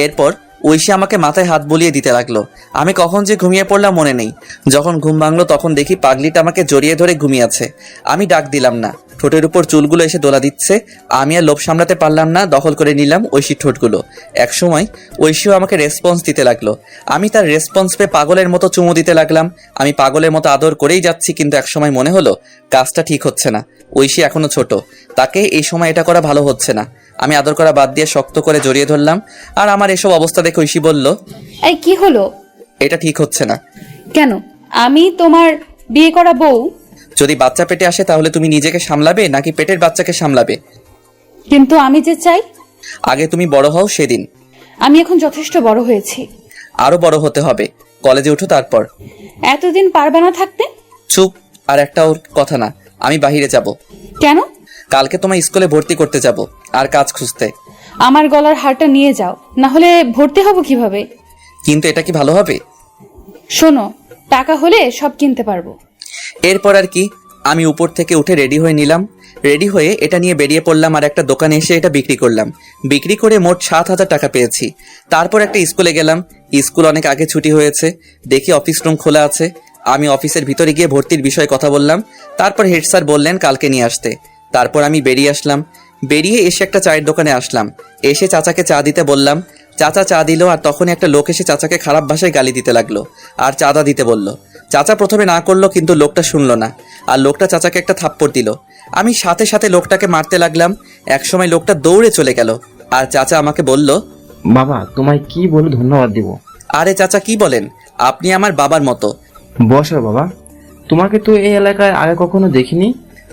এরপর ঐশী আমাকে মাথায় হাত বুলিয়ে দিতে লাগলো। আমি কখন যে ঘুমিয়ে পড়লাম মনে নেই। যখন ঘুম ভাঙলো তখন দেখি পাগলিটা আমাকে জড়িয়ে ধরে ঘুমিয়ে আছে। আমি ডাক দিলাম না। ঠোঁটের উপর চুলগুলো এসে দোলা দিচ্ছে। আমি আর লোভ সামলাতে পারলাম না, দখল করে নিলাম ঐশীর ঠোঁটগুলো। একসময় ঐশীও আমাকে রেসপন্স দিতে লাগলো। আমি তার রেসপন্স পেয়ে পাগলের মতো চুমু দিতে লাগলাম। আমি পাগলের মতো আদর করেই যাচ্ছি, কিন্তু একসময় মনে হলো কাজটা ঠিক হচ্ছে না। ঐশী এখনো ছোট, তাকে এই সময় এটা করা ভালো হচ্ছে না। আমি আদর করা বাদ দিয়ে শক্ত করে জড়িয়ে ধরলাম। আর আমার এসব অবস্থা দেখে ঐশী বলল, এই কি হলো? এটা ঠিক হচ্ছে না। কেন? আমি তোমার বিয়ে করা বউ। যদি বাচ্চা পেটে আসে তাহলে তুমি নিজেকে সামলাবে নাকি পেটের বাচ্চাকে সামলাবে? কিন্তু আমি যে চাই। আগে তুমি বড় হও সেদিন। আমি এখন যথেষ্ট বড় হয়েছি। আরো বড় হতে হবে। কলেজে উঠো তারপর। এতদিন পারবে না থাকতে? চুপ। আর একটা ওর কথা না। আমি বাহিরে যাব। কেন? কালকে তোমার স্কুলে ভর্তি করতে যাব আর কাজ খুঁজতে। আমার গলার হারটা নিয়ে যাও, না হলে ভর্তি হব কিভাবে? কিন্তু এটা কি ভালো হবে? শোনো, টাকা হলে সব কিনতে পারবো। এরপর আর কি, আমি উপর থেকে উঠে রেডি হয়ে নিলাম। রেডি হয়ে এটা নিয়ে বেরিয়ে পড়লাম আর একটা দোকানে এসে এটা বিক্রি করলাম। বিক্রি করে মোট 7000 টাকা পেয়েছি। তারপর একটা স্কুলে গেলাম। স্কুল অনেক আগে ছুটি হয়েছে। দেখি অফিস রুম খোলা আছে। আমি অফিসের ভিতরে গিয়ে ভর্তির বিষয়ে কথা বললাম। তারপর হেড স্যার বললেন কালকে নিয়ে আসতে। তারপর আমি বেরিয়ে আসলাম। বেরিয়ে এসে একটা চায়ের দোকানে আসলাম। এসে চাচাকে চা দিতে বললাম। চাচা চা দিল আর তখনই একটা লোক এসে চাচাকে খারাপ ভাষায় গালি দিতে লাগলো আর চাঁদা দিতে বলল। চাচা প্রথমে না করলো, কিন্তু লোকটা শুনলো না আর লোকটা চাচাকে একটা থাপ্পড় দিল। আমি সাথে সাথে লোকটাকে মারতে লাগলাম। একসময় লোকটা দৌড়ে চলে গেল আর চাচা আমাকে বলল, বাবা তোমায় কি বলে ধন্যবাদ দিব? আরে চাচা কি বলেন, আপনি আমার বাবার মতো। বসো বাবা, তোমাকে তো এই এলাকায় আগে কখনো দেখিনি।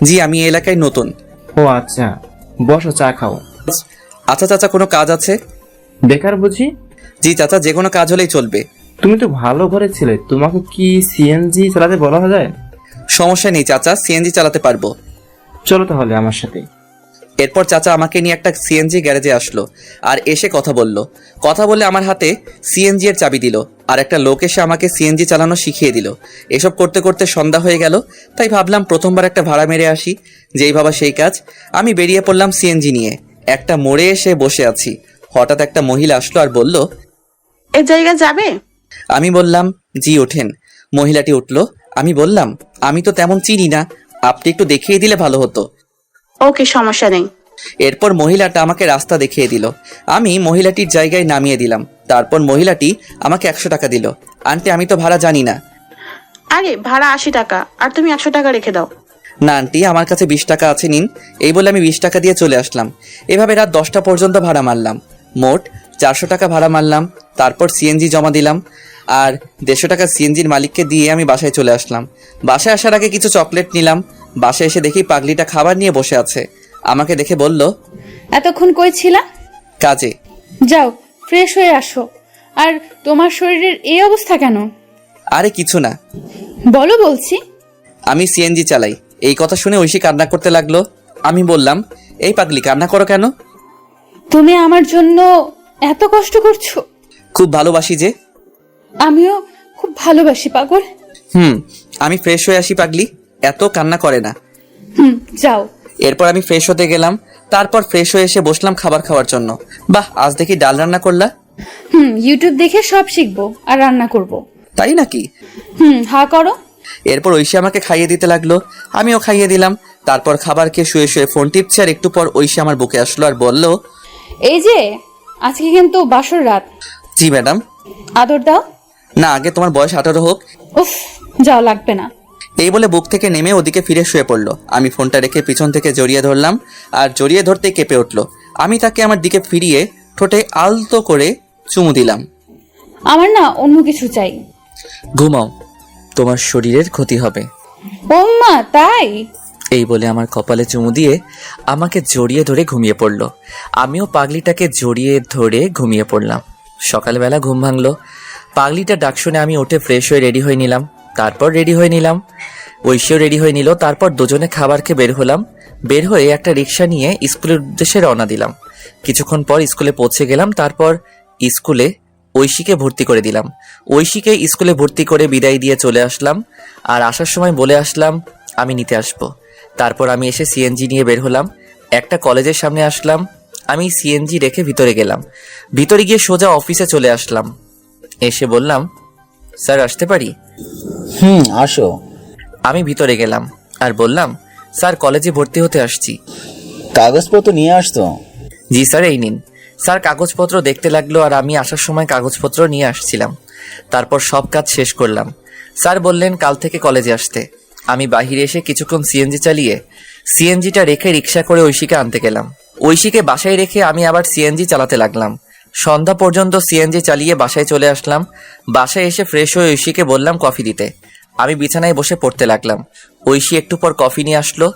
জি, আমি এই এলাকায় নতুন। ও আচ্ছা, বসো চা খাও। আচ্ছা চাচা, কোনো কাজ আছে? বেকার বুঝি? জি চাচা, যে কোনো কাজ হলেই চলবে। তুমি তো ভালো ঘরে ছিলে, তোমাকে কি সিএনজি চালাতে বলা যায়? সমস্যা নেই চাচা, সিএনজি চালাতে পারবো। চলো তাহলে আমার সাথে। এরপর চাচা আমাকে নিয়ে একটা সিএনজি গ্যারেজে আসলো আর এসে কথা বলল। কথা বলে আমার হাতে সিএনজি এর চাবি দিল আর একটা লোক এসে আমাকে সিএনজি চালানো শিখিয়ে দিল। এসব করতে করতে সন্ধ্যা হয়ে গেল। তাই ভাবলাম প্রথমবার একটা ভাড়া মেরে আসি। যেই ভাবা সেই কাজ। আমি বেরিয়ে পড়লাম সিএনজি নিয়ে। একটা মোড়ে এসে বসে আছি। হঠাৎ একটা মহিলা আসলো আর বলল, এ জায়গা যাবে? আমি বললাম জি ওঠেন। মহিলাটি উঠলো। আমি বললাম আমি তো তেমন চিনি না, আপনি একটু দেখিয়ে দিলে ভালো হতো। ওকে, সমস্যা নেই। এরপর মহিলাটা আমাকে রাস্তা দেখিয়ে দিল। আমি মহিলাটির জায়গায় নামিয়ে দিলাম। তারপর মহিলাটি আমাকে 100 টাকা দিল। আন্টি আমি তো ভাড়া জানি না। আরে ভাড়া 80 টাকা, আর তুমি 100 টাকা রেখে দাও। না আন্টি, আমার কাছে 20 টাকা আছে, নিন। এই বলে আমি 20 টাকা দিয়ে চলে আসলাম। এভাবে রাত 10টা পর্যন্ত ভাড়া মারলাম। মোট 400 টাকা ভাড়া মারলাম। তারপর সিএনজি জমা দিলাম আর 150 টাকা সিএনজির মালিককে দিয়ে আমি বাসায় চলে আসলাম। বাসায় আসার আগে কিছু চকলেট নিলাম। বাসায় এসে দেখি পাগলিটা খাবার নিয়ে বসে আছে। আমাকে দেখে বলল, এতক্ষণ কই ছিলা? কাজে। যাও ফ্রেশ হয়ে আসো। আর তোমার শরীরের এই অবস্থা কেন? আরে কিছু না, বলো বলছি। আমি সিএনজি চালাই। এই কথা শুনে ঐশী কান্না করতে লাগলো। আমি বললাম, এই পাগলি কান্না করো কেন? তুমি আমার জন্য এত কষ্ট করছো? খুব ভালোবাসি যে। আমিও খুব ভালোবাসি পাগল। আমি ফ্রেশ হয়ে আসি পাগলি, এত কান্না করে না। যাও। এরপর আমি ফ্রেশ হতে গেলাম। তারপর ফ্রেশ হয়ে এসে বসলাম খাবার খাওয়ার জন্য। বাহ, আজ দেখি ডাল রান্না করলা। ইউটিউব দেখে সব শিখবো আর রান্না করব। তাই নাকি? হা করো। এরপর ঐশী আমাকে খাইয়ে দিতে লাগলো, আমিও খাইয়ে দিলাম। তারপর খাবার খেয়ে শুয়ে শুয়ে ফোন টিপছে আর একটু পর ঐশী আমার বুকে আসলো আর বলল, এই যে আজকে কিন্তু বাসর রাত। জি ম্যাডাম। আদর দাও। না, আগে তোমার বয়স 18 হোক। উফ, যাও লাগবে না। এই বলে বুক থেকে নেমে ওদিকে ফিরে শুয়ে পড়লো। আমি ফোনটা রেখে পিছন থেকে জড়িয়ে ধরলাম আর জড়িয়ে ধরতেই কেঁপে উঠলো। আমি তাকে আমার দিকে ফিরিয়ে ঠোঁটে আলতো করে চুমু দিলাম। আমার না অন্য কিছু চাই। ঘুমাও, তোমার শরীরের ক্ষতি হবে। ওম্মা, তাই? এই বলে আমার কপালে চুমু দিয়ে আমাকে জড়িয়ে ধরে ঘুমিয়ে পড়লো। আমিও পাগলিটাকে জড়িয়ে ধরে ঘুমিয়ে পড়লাম। সকালবেলা ঘুম ভাঙলো। পাগলিটা ডাক শুনে আমি উঠে ফ্রেশ হয়ে রেডি হয়ে নিলাম। তারপর রেডি হয়ে নিলাম, ঐশীও রেডি হয়ে নিল। তারপর দুজনে খাবার খেয়ে বের হলাম। বের হয়ে একটা রিক্সা নিয়ে স্কুলের উদ্দেশ্যে রওনা দিলাম। কিছুক্ষণ পর স্কুলে পৌঁছে গেলাম। তারপর স্কুলে ঐশীকে ভর্তি করে দিলাম। ঐশীকে স্কুলে ভর্তি করে বিদায় দিয়ে চলে আসলাম। আর আসার সময় বলে আসলাম আমি নিতে আসবো। তারপর আমি এসে সিএনজি নিয়ে বের হলাম। একটা কলেজের সামনে আসলাম। আমি সিএনজি রেখে ভিতরে গেলাম। ভিতরে গিয়ে সোজা অফিসে চলে আসলাম। এসে বললাম, স্যার আসতে পারি? আসো। আমি ভিতরে গেলাম আর বললাম, স্যার কলেজে ভর্তি হতে আসছি। কাগজপত্র নিয়ে আসতো? জি স্যার, এই নিন। স্যার কাগজপত্র দেখতে লাগলো আর আমি আসার সময় কাগজপত্র নিয়ে আসছিলাম। তারপর সব কাজ শেষ করলাম। স্যার বললেন কাল থেকে কলেজে আসতে। আমি বাহিরে এসে কিছুক্ষণ সিএনজি চালিয়ে সিএনজিটা রেখে রিক্সা করে ঐশীকে আনতে গেলাম। ঐশীকে বাসায় রেখে আমি আবার সিএনজি চালাতে লাগলাম। সন্ধ্যা পর্যন্ত সিএনজি চালিয়ে বাসায় চলে আসলাম। বাসায় এসে ফ্রেশ হয়ে ঐশীকে বললাম কফি দিতে। আমি বিছানায় বসে পড়তে লাগলাম। ঐশী একটু পর কফি নিয়ে আসলো।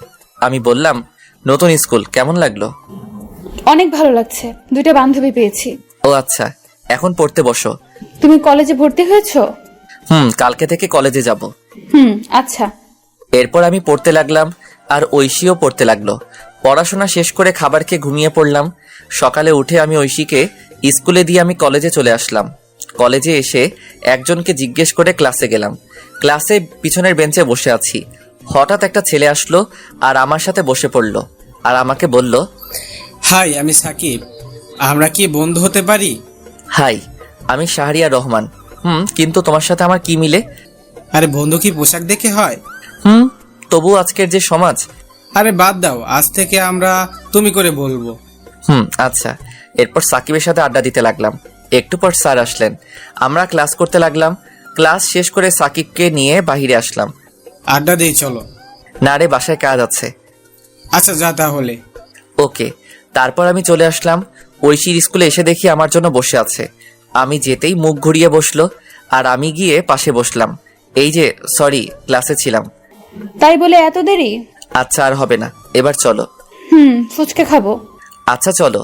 আমি বললাম, নতুন স্কুল কেমন লাগলো? অনেক ভালো লাগছে, 2টা বান্ধবী পেয়েছি। ও আচ্ছা, এখন পড়তে বসো। তুমি কলেজে ভর্তি হয়েছো? কালকে থেকে কলেজে যাব। আচ্ছা। এরপর আমি পড়তে লাগলাম আর ঐশীও পড়তে লাগলো। পড়াশোনা শেষ করে খাবার খেয়ে ঘুমিয়ে পড়লাম। সকালে উঠে আমি ঐশীকে স্কুলে দিয়ে আমি কলেজে চলে আসলাম। কলেজে এসে একজনকে জিজ্ঞেস করে ক্লাসে গেলাম। ক্লাসে পিছনের বেঞ্চে বসে আছি। হঠাৎ একটা ছেলে আসলো আর আমার সাথে বসে পড়লো আর আমাকে বলল, হাই, আমি সাকিব, আমরা কি বন্ধু হতে পারি? হাই, আমি শাহরিয়ার রহমান। কিন্তু তোমার সাথে আমার কি মিলে? আরে বন্ধু কি পোশাক দেখে হয়? তবু আজকের যে সমাজ। আরে বাদ দাও, আজ থেকে আমরা তুমি করে বলবো। আচ্ছা। এরপর সাকিবের সাথে আড্ডা দিতে লাগলাম। একটু পর স্যার আসলেন। আমরা ক্লাস করতে লাগলাম। ক্লাস শেষ করে সাকিবকে নিয়ে বাহিরে আসলাম। আড্ডা দিয়ে চলো। না রে, বাসায় কাজ আছে। আচ্ছা যা তাহলে। ওকে। তারপর আমি চলে আসলাম। ঐশীর স্কুলে এসে দেখি আমার জন্য বসে আছে। আমি যেতেই মুখ ঘুরিয়ে বসলো আর আমি গিয়ে পাশে বসলাম। এই যে সরি, ক্লাসে ছিলাম। তাই বলে এত দেরি? আচ্ছা, আর হবে না, এবার চলো। ফুচকা খাবো। আচ্ছা চলো।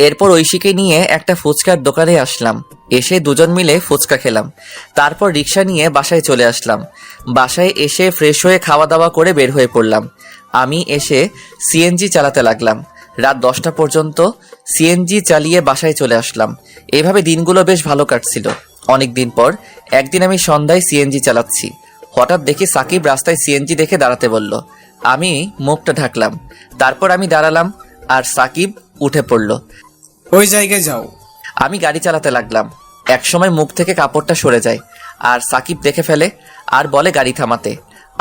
এরপর ঐশীকে নিয়ে একটা ফুচকার দোকানে আসলাম। এসে দুজন মিলে ফুচকা খেলাম। তারপর রিক্সা নিয়ে বাসায় চলে আসলাম। বাসায় এসে ফ্রেশ হয়ে খাওয়া দাওয়া করে বের হয়ে পড়লাম। আমি এসে সিএনজি চালাতে লাগলাম। রাত 10টা পর্যন্ত সিএনজি চালিয়ে বাসায় চলে আসলাম। এভাবে দিনগুলো বেশ ভালো কাটছিল। অনেক দিন পর একদিন আমি সন্ধ্যায় সিএনজি চালাচ্ছি। হঠাৎ দেখি সাকিব রাস্তায় সিএনজি দেখে দাঁড়াতে বলল। আমি মুখটা ঢাকলাম। তারপর আমি দাঁড়ালাম আর সাকিব উঠে পড়ল। ওই জায়গায় যাও। আমি গাড়ি চালাতে লাগলাম। একসময় মুখ থেকে কাপড়টা সরে যায় আর সাকিব দেখে ফেলে আর বলে গাড়ি থামাতে।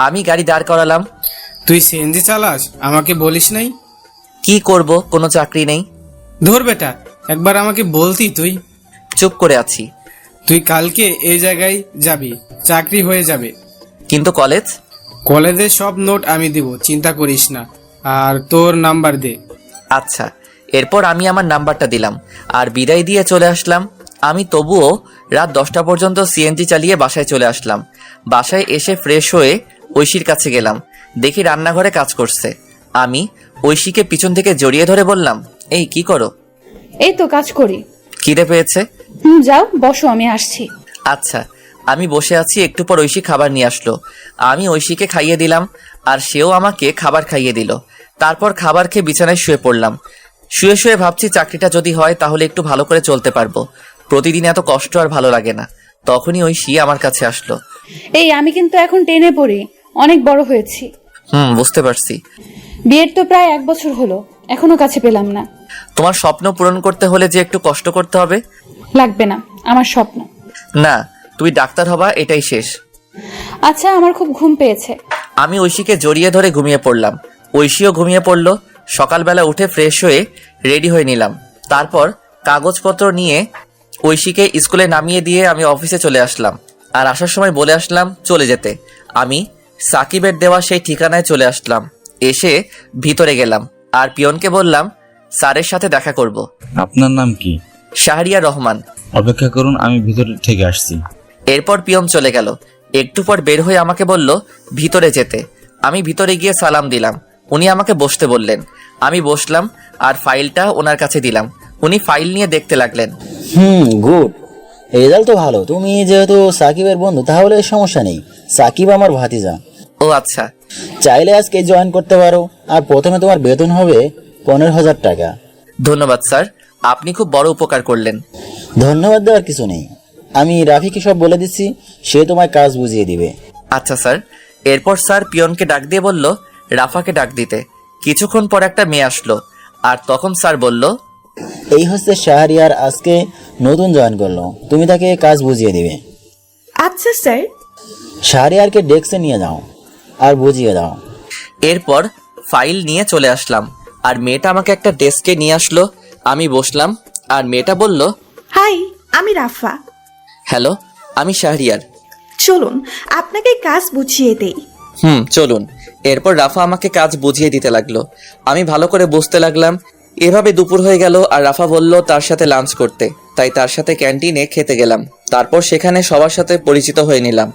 আমি গাড়ি দাঁড় করালাম। তুই সিএনজি চালাস, আমাকে বলিস নাই? কি করব, কোনো চাকরি নেই। ধর বেটা, একবার আমাকে বলতি তুই। চুপ করে আছি। তুই কালকে এই জায়গায় যাবি, চাকরি হয়ে যাবে। কিন্তু কলেজ? কলেজের সব নোট আমি দিব, চিন্তা করিস না। আর তোর নাম্বার দে। আচ্ছা। এরপর আমি আমার নাম্বারটা দিলাম আর বিদায় দিয়ে চলে আসলাম। আমি তবুও রাত 10টা পর্যন্ত সিএনজি চালিয়ে বাসায় চলে আসলাম। বাসায় এসে ফ্রেশ হয়ে ঐশীর কাছে গেলাম। দেখি রান্নাঘরে কাজ করছে। আমি ঐশীকে পিছন থেকে জড়িয়ে ধরে বললাম, এই কি করো? এই তো কাজ করি। খিদে পেয়েছে? যাও বসো, আমি আসছি। আচ্ছা। আমি বসে আছি, একটু পর ঐশী খাবার নিয়ে আসলো। আমি ঐশীকে খাইয়ে দিলাম আর সেও আমাকে খাবার খাইয়ে দিল। তারপর খাবার খেয়ে বিছানায় শুয়ে পড়লাম। শুয়ে শুয়ে ভাবছি চাকরিটা যদি হয় তাহলে একটু ভালো করে চলতে পারবো। প্রতিদিন এত কষ্ট আর ভালো লাগে না। তখনই ঐশী আমার কাছে আসলো। এই আমি কিন্তু এখন টেনে পড়ি, অনেক বড় হয়েছি। বুঝতে পারছি। বিয়ের তো প্রায় 1 বছর হলো, এখনো কাছে পেলাম না। তোমার স্বপ্ন পূরণ করতে হলে যে একটু কষ্ট করতে হবে। লাগবে না, আমার স্বপ্ন। না, তুমি ডাক্তার হবা, এটাই শেষ। আচ্ছা, আমার খুব ঘুম পেয়েছে। আমি ঐশীকে জড়িয়ে ধরে ঘুমিয়ে পড়লাম। ঐশীও ঘুমিয়ে পড়লো। সকালবেলা উঠে ফ্রেশ হয়ে রেডি হয়ে নিলাম। তারপর কাগজপত্র নিয়ে ঐশীকে স্কুলে নামিয়ে দিয়ে আমি অফিসে চলে আসলাম। আর আসার সময় বলে আসলাম চলে যেতে। আমি সাকিবের দেওয়া সেই ঠিকানায় চলে আসলাম। এসে ভিতরে গেলাম আর পিয়নকে বললাম স্যারের সাথে দেখা করব। আপনার নাম কি? শাহরিয়া রহমান। অপেক্ষা করুন, আমি ভিতর থেকে আসছি। এরপর পিয়ন চলে গেল। একটু পর বের হয়ে আমাকে বলল ভিতরে যেতে। আমি ভিতরে গিয়ে সালাম দিলাম। উনি আমাকে বসতে বললেন। আমি বসলাম আর ফাইলটা ওনার কাছে দিলাম। উনি ফাইল নিয়ে দেখতে লাগলেন। গুড, রেজাল্ট তো ভালো। তুমি যেহেতু সাকিবের বন্ধু তাহলে সমস্যা নেই, সাকিব আমার ভাতিজা। ও আচ্ছা। চাইলে আজকে জয়েন করতে পারো। আর প্রথমে তোমার বেতন হবে 15,000 টাকা। ধন্যবাদ স্যার, আপনি খুব বড় উপকার করলেন। ধন্যবাদ দেওয়ার কিছু নেই, আমি রাফিকে সব বলে দিচ্ছি, সে তোমায় কাজ বুঝিয়ে দিবে। আচ্ছা স্যার। এরপর স্যার পিয়নকে ডাক দিয়ে বলল রাফাকে ডাক দিতে। কিছুক্ষণ পর একটা মেয়ে আসলো আর তখন স্যার বলল, এই হচ্ছে শাহরিয়ার, আজকে নতুন জয়েন করলো, তুমি তাকে কাজ বুঝিয়ে দিবে। আচ্ছা স্যার। শাহরিয়ারকে ডেস্কে নিয়ে যাও আর বুঝিয়ে দাও। এরপর ফাইল নিয়ে চলে আসলাম আর মেয়েটা আমাকে একটা ডেস্কে নিয়ে আসলো। আমি বসলাম আর মেয়েটা বলল, হাই, আমি রাফা। হ্যালো, আমি শাহরিয়ার। চলুন আপনাকে কাজ বুঝিয়ে দেই। চলুন। এরপর রাফা আমাকে কাজ বুঝিয়ে দিতে লাগলো। আমি ভালো করে বুঝতে লাগলাম। এভাবে দুপুর হয়ে গেল আর রাফা বলল তার সাথে লাঞ্চ করতে, তাই তার সাথে ক্যান্টিনে খেতে গেলাম। তারপর সেখানে সবার সাথে পরিচিত হয়ে নিলাম।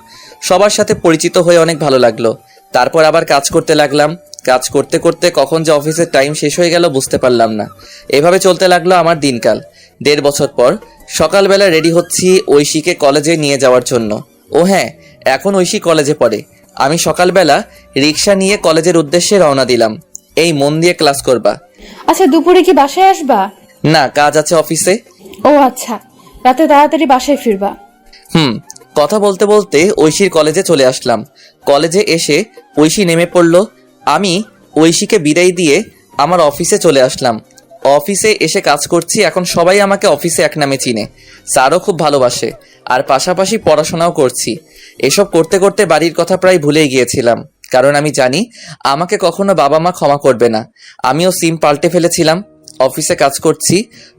সবার সাথে পরিচিত হয়ে অনেক ভালো লাগলো। তারপর আবার কাজ করতে লাগলাম। কাজ করতে করতে কখন যে অফিসের টাইম শেষ হয়ে গেল বুঝতে পারলাম না। এভাবে চলতে লাগলো আমার দিনকাল। 1.5 বছর পর সকালবেলা রেডি হচ্ছি ঐশীকে কলেজে নিয়ে যাওয়ার জন্য। ও হ্যাঁ, এখন ঐশী কলেজে পড়ে। আমি সকালবেলা রিক্সা নিয়ে কলেজের উদ্দেশ্যে রওনা দিলাম। এই মন দিয়ে ক্লাস করবা। আচ্ছা, দুপুরে কি বাসায় আসবা? না, কাজ আছে অফিসে। ও আচ্ছা, রাতে তাড়াতাড়ি বাসায় ফিরবা। কথা বলতে বলতে ঐশীর কলেজে চলে আসলাম। কলেজে এসে ঐশী নেমে পড়ল। আমি ঐশীকে বিদায় দিয়ে আমার অফিসে চলে আসলাম। অফিসে এসে কাজ করছি। এখন সবাই আমাকে অফিসে এক নামে চিনে। স্যারও খুব ভালোবাসে আর পাশাপাশি পড়াশোনাও করছি। এসব করতে করতে বাড়ির কথা প্রায় ভুলেই গিয়েছিলাম, কারণ আমি জানি আমাকে কখনো বাবা মা ক্ষমা করবে না। আমিও সিম পাল্টে ফেলেছিলাম। অফিসে কাজ করছি,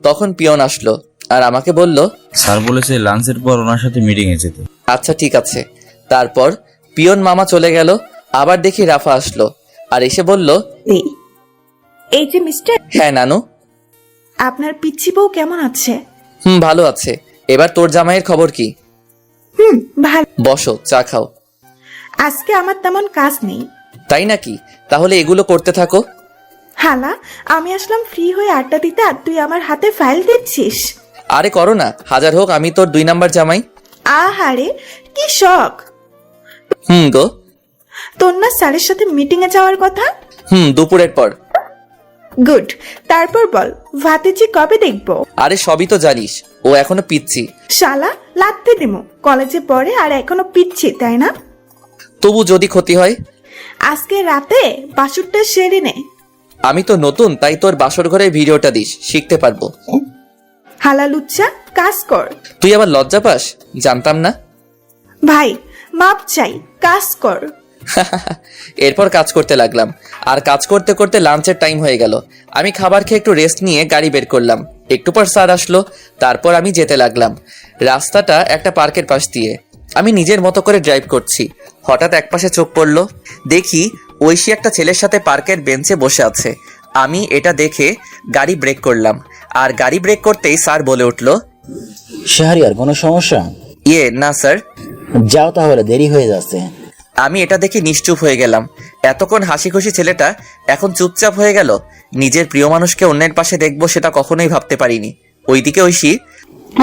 তখন পিয়ন আসলো আর আমাকে বলল, স্যার বলেছে লাঞ্চের পর ওনার সাথে মিটিং এ যেতে। আচ্ছা ঠিক আছে। তারপর পিয়ন মামা চলে গেল। আবার দেখি রাফা আসলো আর এসে বলল, এই যে মিস্টার, হ্যাঁ নানু। আপনার পিচ্ছি বউ কেমন আছে? ভালো আছে। এবার তোর জামাইয়ের খবর কি? ভালো। বসো, চা খাও। আজকে আমার তেমন কাজ নেই। তাই নাকি? তাহলে এগুলো করতে থাকো। হালা, আমি আসলাম ফ্রি হয়ে আড্ডা দিতে আর তুই আমার হাতে ফাইল দিচ্ছিস। আরে করো না, হাজার হোক আমি তোর 2 নাম্বার জামাই। আহারে কি শখ। গো। তোর না স্যারের সাথে মিটিং এ যাওয়ার কথা? দুপুরের পর। গুড। তারপর বল, ভাতিজি কবে দেখবো? আরে সবই তো জানিস, ও এখনো পিচ্ছি। শালা, লাগতে দিমু। কলেজে পড়ে আর এখনো পিচ্ছি, তাই না? তবু যদি ক্ষতি হয়? আজকে রাতে বাসুরটা সেরে নে। আমি তো নতুন, তাই তোর বাসর ঘরে ভিডিওটা দিস, শিখতে পারবো। হালা লুচ্চা, কাজ কর। তুই আবার লজ্জা পাস? জানতাম না। ভাই মাপ চাই, কাজ কর। এরপর কাজ করতে লাগলাম, আর কাজ করতে করতে লাঞ্চের টাইম হয়ে গেল। আমি খাবার খেয়ে একটু রেস্ট নিয়ে গাড়ি বের করলাম। একটু পর স্যার আসলো, তারপর আমি যেতে লাগলাম। রাস্তাটা একটা পার্কের পাশ দিয়ে। আমি নিজের মতো করে ড্রাইভ করছি। হঠাৎ একপাশে চোখ পড়লো, দেখি ঐশী একটা ছেলের সাথে পার্কের বেঞ্চে বসে আছে। আমি এটা দেখে গাড়ি ব্রেক করলাম, আর গাড়ি ব্রেক করতেই স্যার বলে উঠলো, শাহরিয়ার কোনো সমস্যা? না স্যার। যাও তাহলে, দেরি হয়ে যাচ্ছে। আমি এটা দেখে নিশ্চুপ হয়ে গেলাম। এতক্ষণ হাসি খুশি ছেলেটা এখন চুপচাপ হয়ে গেল। নিজের প্রিয় মানুষকে অন্যের পাশে দেখবো সেটা কখনোই ভাবতে পারিনি। ওইদিকে ঐশী,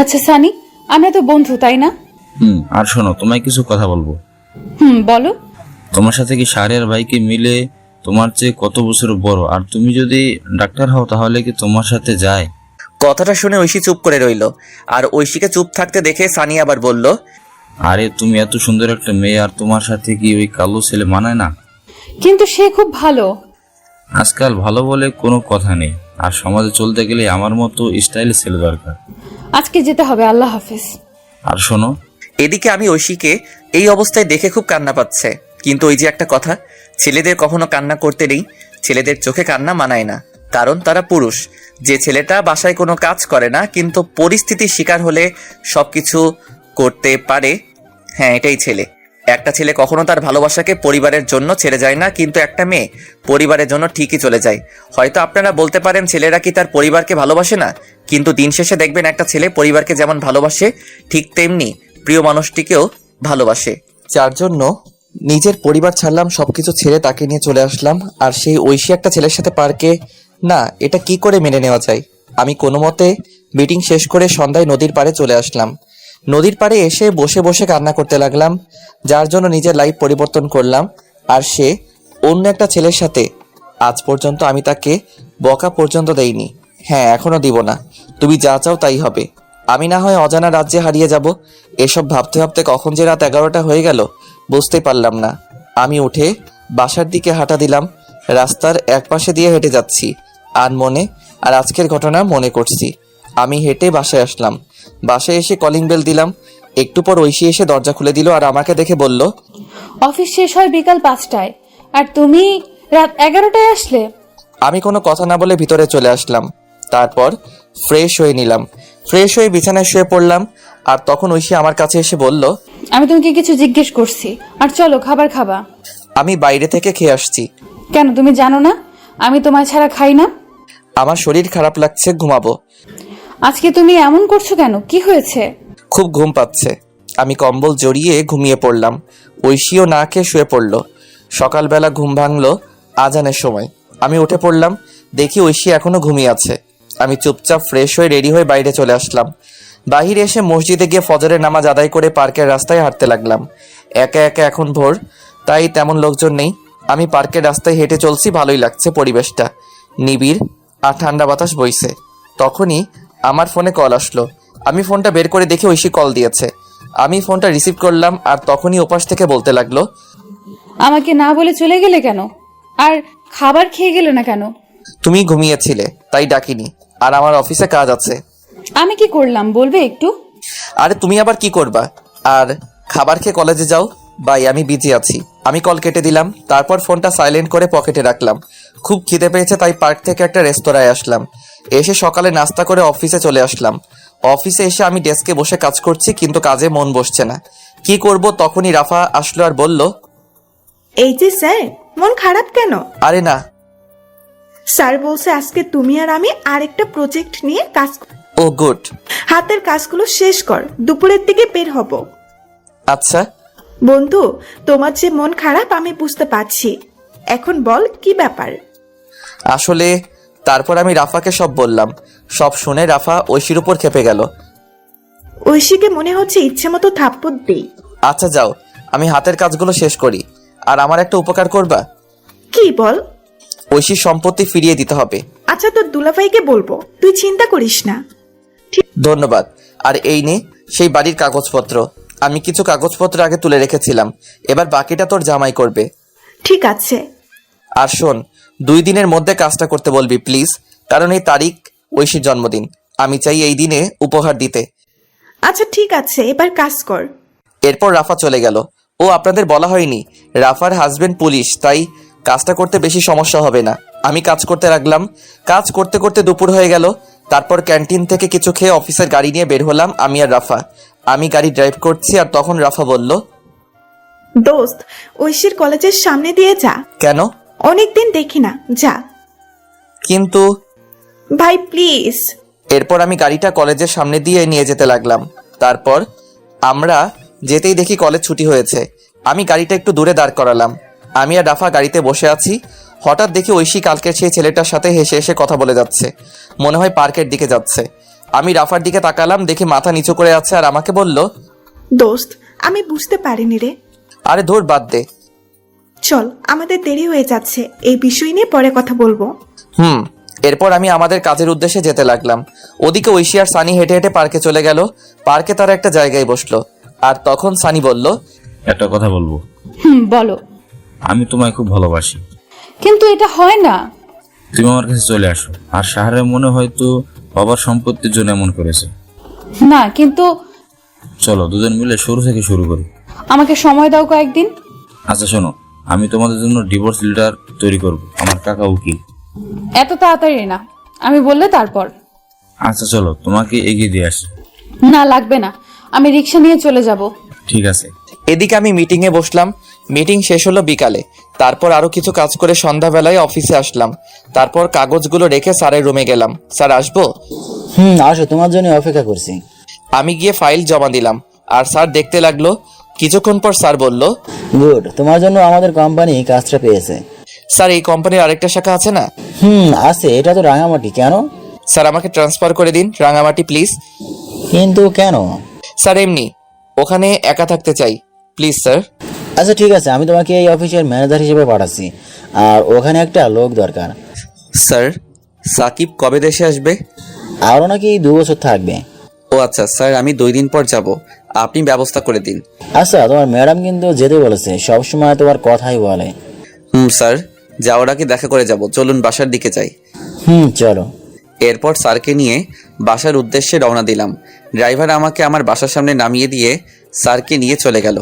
আচ্ছা সানি, আমরা তো বন্ধু তাই না? আর শোনো, তোমায় কিছু কথা বলবো। বলো। তোমার সাথে কি শাহরিয়ার ভাইকে মিলে তোমার চেয়ে কত বছর বড়, আর তুমি যদি ডাক্তার হও তাহলে কি তোমার সাথে যায়? কথাটা শুনে ঐশী চুপ করে রইল, আর ঐশীকে চুপ থাকতে দেখে সানি আবার বলল, আরে তুমি এত সুন্দর একটা মেয়ে, আর তোমার সাথে কি ওই কালো ছেলে মানায় না? কিন্তু সে খুব ভালো। আজকাল ভালো বলে কোনো কথা নেই, আর সমাজে চলতে গেলে আমার মতো স্টাইল ছেলে দরকার। আজকে যেতে হবে, আল্লাহ হাফেজ। আর শোনো, এদিকে আমি ঐশীকে এই অবস্থায় দেখে খুব কান্না পাচ্ছে। কিন্তু ওই যে একটা কথা, ছেলেদের কখনো কান্না করতে নেই। ছেলেদের চোখে কান্না মানায় না, কারণ তারা পুরুষ। যে ছেলেটা বাসায় কোনো কাজ করে না কিন্তু পরিস্থিতির শিকার হলে সবকিছু করতে পারে, হ্যাঁ এটাই ছেলে। একটা ছেলে কখনো তার ভালোবাসাকে পরিবারের জন্য ছেড়ে যায় না, কিন্তু একটা মেয়ে পরিবারের জন্য ঠিকই চলে যায়। হয়তো আপনারা বলতে পারেন ছেলেরা কি তার পরিবারকে ভালোবাসে না, কিন্তু দিন শেষে দেখবেন একটা ছেলে পরিবারকে যেমন ভালোবাসে ঠিক তেমনি প্রিয় মানুষটিকেও ভালোবাসে। যার জন্য নিজের পরিবার ছাড়লাম, সবকিছু ছেড়ে তাকে নিয়ে চলে আসলাম। আর সেই ঐশী একটা ছেলের সাথে পার্কে, না এটা কি করে মেনে নেওয়া যায়। আমি কোনো মতে মিটিং শেষ করে সন্ধ্যায় নদীর পাড়ে চলে আসলাম। নদীর পাড়ে এসে বসে বসে কান্না করতে লাগলাম, যার জন্য নিজের লাইফ পরিবর্তন করলাম। আর সে অন্য একটা ছেলের সাথে। আজ পর্যন্ত আমি তাকে বকা পর্যন্ত দেইনি, হ্যাঁ এখনো দিব না। তুমি যা চাও তাই হবে। আমি না হয় অজানা রাজ্যে হারিয়ে যাব। এসব ভাবতে ভাবতে কখন যে রাত 11টা হয়ে গেল বুঝতেই পারলাম না। আমি উঠে বাসার দিকে হাঁটা দিলাম। রাস্তার একপাশে দিয়ে হেঁটে যাচ্ছি আর আজকের ঘটনা মনে করছি। আমি হেঁটে বাসায় আসলাম। বাসায় এসে কলিং বেল দিলাম। একটু পর ঐশী এসে দরজা খুলে দিল আর আমাকে দেখে বলল, অফিস শেষ হয় বিকাল 5টায়, আর তুমি রাত 11টায় আসলে। আমি কোনো কথা না বলে ভিতরে চলে আসলাম। তারপর ফ্রেশ হয়ে নিলাম। ফ্রেশ হয়ে বিছানায় শুয়ে পড়লাম। আর তখন ঐশী আমার কাছে এসে বলল, আমি তোমাকে কিছু জিজ্ঞেস করছি, আর চলো খাবার খাবা। আমি বাইরে থেকে খেয়ে আসছি। কেন, তুমি জানো না আমি তোমায় ছাড়া খাই না? আমার শরীর খারাপ লাগছে, ঘুমাবো। আজকে তুমি এমন করছো কেন, কি হয়েছে? খুব ঘুম পাচ্ছে। আমি কম্বল জড়িয়ে ঘুমিয়ে পড়লাম। ঐশীও না খেয়ে শুয়ে পড়ল। সকালবেলা ঘুম ভাঙলো আজানের সময়। আমি উঠে পড়লাম, দেখি ঐশী এখনো ঘুমিয়ে আছে। আমি চুপচাপ ফ্রেশ হয়ে রেডি হয়ে বাইরে চলে আসলাম। বাহিরে এসে মসজিদে গিয়ে ফজরের নামাজ আদায় করে পার্কের রাস্তায় হাঁটতে লাগলাম। একা একা, এখন ভোর, তাই তেমন লোকজন নেই। আমি পার্কের রাস্তায় হেঁটে চলছি, ভালোই লাগছে পরিবেশটা, নিবিড় আর ঠান্ডা বাতাস বইছে। তখনই আমার ফোনে কল আসলো। আমি ফোনটা বের করে দেখি ঐশী কল দিয়েছে। আমি ফোনটা রিসিভ করলাম, আর তখনই ওপাশ থেকে বলতে লাগলো, আমাকে না বলে চলে গেলে কেন, আর খাবার খেয়ে গেলে না কেন? তুমি ঘুমিয়েছিলে তাই ডাকিনি, আর আমার অফিসে কাজ আছে। আমি কি করলাম বলবে একটু? আরে তুমি আবার কি করবা, আর খাবার খেয়ে কলেজে যাও। বাই, আমি বিজি আছি। আমি কল কেটে দিলাম। তারপর ফোনটা সাইলেন্ট করে পকেটে রাখলাম। খুব খিদে পেয়েছে তাই পার্ক থেকে একটা রেস্তোরাঁয় আসলাম। এসে সকালে নাস্তা করে অফিসে চলে আসলাম। অফিসে এসে আমি ডেস্কে বসে কাজ করছি, কিন্তু কাজে মন বসছে না। কি করব, তখনই রাফা আসলো আর বলল, এই যে স্যার, মন খারাপ কেন? আরে না। স্যার বলছে আজকে তুমি আর আমি আরেকটা প্রজেক্ট নিয়ে কাজ। ও গুড। হাতের কাজগুলো শেষ কর, দুপুরের দিকে বের হব। আচ্ছা বন্ধু, তোমার যে মন খারাপ আমি বুঝতে পারছি। এখন বল কি ব্যাপার? আসলে তারপর আমি রাফাকে সব বললাম। সব শুনে রাফা ঐশীর উপর খেপে গেল। ঐশীকে মনে হচ্ছে ইচ্ছে মতো থাপ্পড় দেই। আচ্ছা যাও, আমি হাতের কাজগুলো শেষ করি। আর আমার একটা উপকার করবা? কি বল? ঐশীর সম্পত্তি ফিরিয়ে দিতে হবে। আচ্ছা, তোর দুলাভাইকে বলবো, তুই চিন্তা করিস না। ধন্যবাদ। আর এই নে সেই বাড়ির কাগজপত্র। আমি কিছু কাগজপত্র আগে তুলে রেখেছিলাম, এবার বাকিটা তোর জামাই করবে। ঠিক আছে। আর শোন, 2 দিনের মধ্যে কাজটা করতে বলবি প্লিজ, কারণ এই তারিখ ঐশীর জন্মদিন। আমি চাই এই দিনে উপহার দিতে। আচ্ছা ঠিক আছে, এবার কাজ কর। এরপর রাফা চলে গেল। ও আপনাদের বলা হয়নি রাফার হাজবেন্ড পুলিশ, তাই কাজটা করতে বেশি সমস্যা হবে না। আমি কাজ করতে লাগলাম। কাজ করতে করতে দুপুর হয়ে গেল। তারপর ক্যান্টিন থেকে কিছু খেয়ে অফিসের গাড়ি নিয়ে বের হলাম আমি আর রাফা। আমি গাড়ি ড্রাইভ করছি আর তখন রাফা বলল, দোস্ত, ঐশীর কলেজের সামনে দিয়ে যা। কেন? অনেকদিন দেখি না, যা। কিন্তু ভাই প্লিজ। এরপর আমি গাড়িটা কলেজের সামনে দিয়ে নিয়ে যেতে লাগলাম। তারপর আমরা যেতেই দেখি কলেজ ছুটি হয়েছে। আমি গাড়িটা একটু দূরে দাঁড় করালাম। আমি আর রাফা গাড়িতে বসে আছি। হঠাৎ দেখি ঐশী কালকের সেই ছেলেটার সাথে হেসে হেসে কথা বলে যাচ্ছে। মনে হয় পার্কের দিকে যাচ্ছে। আমি রাফার দিকে তাকালাম, দেখি মাথা নিচু করে আছে আর আমাকে বলল, দোস্ত, আমি বুঝতে পারিনি রে। আরে ধুর, বাদ দে। চল, আমাদের দেরি হয়ে যাচ্ছে, এই বিষয় নিয়ে পরে কথা বলবো। এরপর আমি আমাদের কাজের উদ্দেশ্যে যেতে লাগলাম। ওদিকে ঐশী আর সানি হেঁটে হেঁটে পার্কে চলে গেল। পার্কে তারা একটা জায়গায় বসলো। আর তখন সানি বলল, একটা কথা বলবো। বলো। আমি তোমায় খুব ভালোবাসি। কিন্তু এটা হয় না। তুমি আমার কাছে চলে আসো। আর শাহরের মনে হয়তো বাবার সম্পত্তির জন্য এমন করেছে। না, কিন্তু চলো দুজন মিলে শুরু থেকে শুরু করি। আমাকে সময় দাও কয়েকদিন। আচ্ছা শোনো, আমি তোমাদের জন্য ডিভোর্স লেটার তৈরি করব। আমার কাকা উকিল। এত তাড়াতাড়ি না, আমি বললে তারপর। আচ্ছা চলো, তোমাকে এগিয়ে দিয়ে আসি। না, লাগবে না, আমি রিক্সা নিয়ে চলে যাব। ঠিক আছে। এদিকে আমি মিটিংয়ে বসলাম। মিটিং শেষ হলো বিকালে। তারপর আরো কিছু কাজ করে সন্ধ্যাবেলায় অফিসে আসলাম। তারপর কাগজগুলো রেখে স্যারের রুমে গেলাম। স্যার আসবো? আসো, তোমার জন্য অপেক্ষা করছি। আমি গিয়ে ফাইল জমা দিলাম আর স্যার দেখতে লাগলো। কিছুক্ষণ পর স্যার বলল, গুড, তোমার জন্য আমাদের কোম্পানি কাজটা পেয়েছে। স্যার এই কোম্পানির আরেকটা শাখা আছে না? আছে, এটা তো রাঙামাটি। কেন? স্যার আমাকে ট্রান্সফার করে দিন রাঙামাটি প্লিজ। কিন্তু কেন? স্যার এমনি, ওখানে একা থাকতে চাই, প্লিজ স্যার। আচ্ছা ঠিক আছে, আমি তোমাকে এই অফিসের ম্যানেজার হিসেবে পাঠাচ্ছি। আর ওখানে একটা লোক দরকার। স্যার সাকিব কবে দেশে আসবে? আরও নাকি 2 বছর থাকবে। ও আচ্ছা স্যার, আমি 2 দিন পর যাব, আপনি ব্যবস্থা করে দিন। আচ্ছা, তোমার ম্যাডাম কিন্তু যেতে বলেছে, সবসময় তোমার কথাই বলে। স্যার যাওয়ার আগে দেখা করে যাব, চলুন বাসার দিকে যাই। চলো। এরপর স্যারকে নিয়ে বাসার উদ্দেশ্যে রওনা দিলাম। ড্রাইভার আমাকে আমার বাসার সামনে নামিয়ে দিয়ে স্যারকে নিয়ে চলে গেল।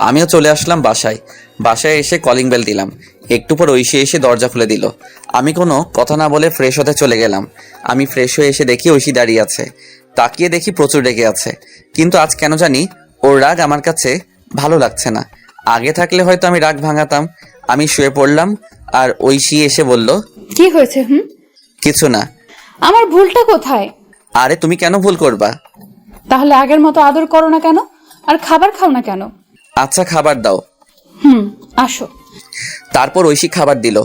আমিও চলে আসলাম বাসায়। বাসায় এসে কলিং বেল দিলাম। একটু পর ঐশী এসে দরজা খুলে দিল। আমি কোনো কথা না বলে ফ্রেশ হতে চলে গেলাম। আমি ফ্রেশ হয়ে এসে দেখি ঐশী দাঁড়িয়ে আছে। তাকিয়ে দেখি প্রচুর রেগে আছে। কিন্তু আজ কেন জানি ওর রাগ আমার কাছে ভালো লাগছে না। আগে থাকলে হয়তো আমি রাগ ভাঙাতাম। আমি শুয়ে পড়লাম আর ঐশী এসে বলল, কি হয়েছে? কিছু না। আমার ভুলটা কোথায়? আরে তুমি কেন ভুল করবা? তাহলে আগের মতো আদর করো না কেন? আর খাবার খাও না কেন? আচ্ছা খাবার দাও। আসো। তারপর ঐশী খাবার দিল।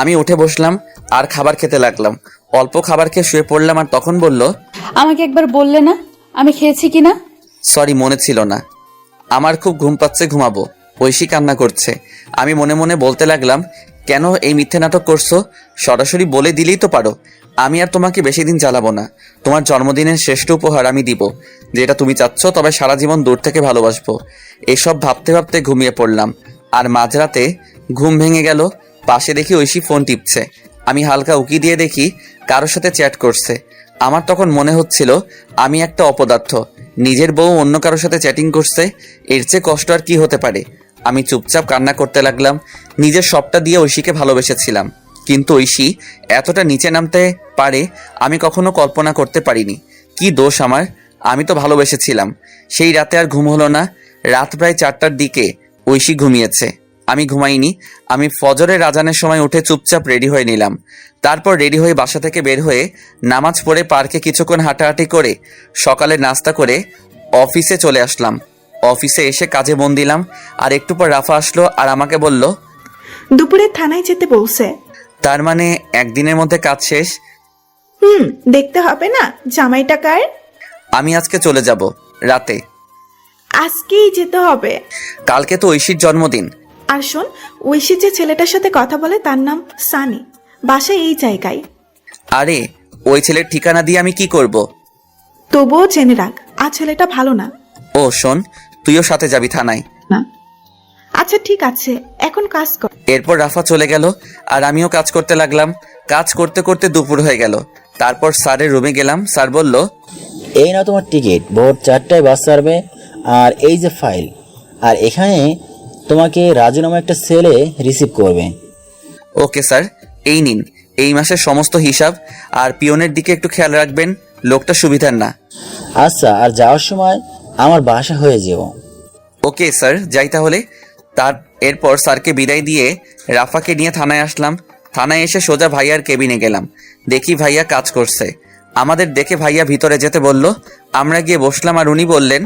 আমি উঠে বসলাম আর খাবার খেতে লাগলাম। অল্প খাবার খেয়ে শুয়ে পড়লাম আর তখন বলল, আমাকে একবার বললে না আমি খেয়েছি কিনা? সরি, মনে ছিল না। আমার খুব ঘুম পাচ্ছে, ঘুমাবো। ঐশী কান্না করছে। আমি মনে মনে বলতে লাগলাম, কেন এই মিথ্যে নাটক করছো? সরাসরি বলে দিলেই তো পারো। আমি আর তোমাকে বেশি দিন জ্বালাবো না। তোমার জন্মদিনের শ্রেষ্ঠ উপহার আমি দিব, যেটা তুমি চাচ্ছ, তবে সারা জীবন দূর থেকে ভালোবাসবো। এসব ভাবতে ভাবতে ঘুমিয়ে পড়লাম। আর মাঝরাতে ঘুম ভেঙে গেল। পাশে দেখি ঐশী ফোন টিপছে। আমি হালকা উকি দিয়ে দেখি কারোর সাথে চ্যাট করছে। আমার তখন মনে হচ্ছিল আমি একটা অপদার্থ, নিজের বউ অন্য কারোর সাথে চ্যাটিং করছে। এর চেয়ে কষ্ট আর কি হতে পারে? আমি চুপচাপ কান্না করতে লাগলাম। নিজের সবটা দিয়ে ঐশীকে ভালোবেসেছিলাম, কিন্তু ঐশী এতটা নিচে নামতে পারে আমি কখনো কল্পনা করতে পারিনি। কি দোষ আমার? আমি তো ভালোবেসেছিলাম। সেই রাতে আর ঘুম হলো না। রাত প্রায় 4টার দিকে ঐশী ঘুমিয়েছে, আমি ঘুমাইনি। আমি ফজরের আজানের সময় উঠে চুপচাপ রেডি হয়ে নিলাম। তারপর রেডি হয়ে বাসা থেকে বের হয়ে নামাজ পড়ে পার্কে কিছুক্ষণ হাঁটাহাঁটি করে সকালে নাস্তা করে অফিসে চলে আসলাম। অফিসে এসে কাজে মন দিলাম। আর একটু পর রাফা আসলো আর আমাকে বলল, দুপুরে থানায় যেতে বলছে। তার মানে একদিনের মধ্যে কাজ শেষ? দেখতে হবে না জামাইটা কার। আমি আজকে চলে যাব রাতে। আজকেই যেতে হবে? কালকে তো ঐশীর জন্মদিন। আর শোন, ঐশী যে ছেলেটার সাথে কথা বলে তার নাম সানি, বাসা এই জায়গায়। আরে ওই ছেলের ঠিকানা দিয়ে আমি কি করব? তবুও জেনে রাখ, আর ছেলেটা ভালো না। ও শোন, তুইও সাথে যাবি থানায়। আচ্ছা ঠিক আছে, এখন কাজ কর। এরপর রাফা চলে গেল আর আমিও কাজ করতে লাগলাম। কাজ করতে করতে দুপুর হয়ে গেল। তারপর স্যারের রুমে গেলাম। স্যার বলল, এই না তোমার টিকিট, ভোর 4টায় বাস ছাড়বে। আর এই যে ফাইল, আর এখানে তোমাকে রাজু একটা ছেলে রিসিভ করবে। ওকে স্যার, এই নিন এই মাসের সমস্ত হিসাব, আর পিয়নের দিকে একটু খেয়াল রাখবেন, লোকটা সুবিধার না। আচ্ছা, আর যাওয়ার সময় আমার বাসা হয়ে যেও। ওকে স্যার, যাই তাহলে। এরপর স্যারকে বিদায় দিয়ে রাফাকে নিয়ে থানায় আসলাম। থানায় এসে সোজা ভাইয়ার কেবিনে গেলাম। দেখি ভাইয়া কাজ করছে। আমাদের দেখে ভাইয়া ভিতরে যেতে বলল। আমরা গিয়ে বসলাম আর উনি বললেন,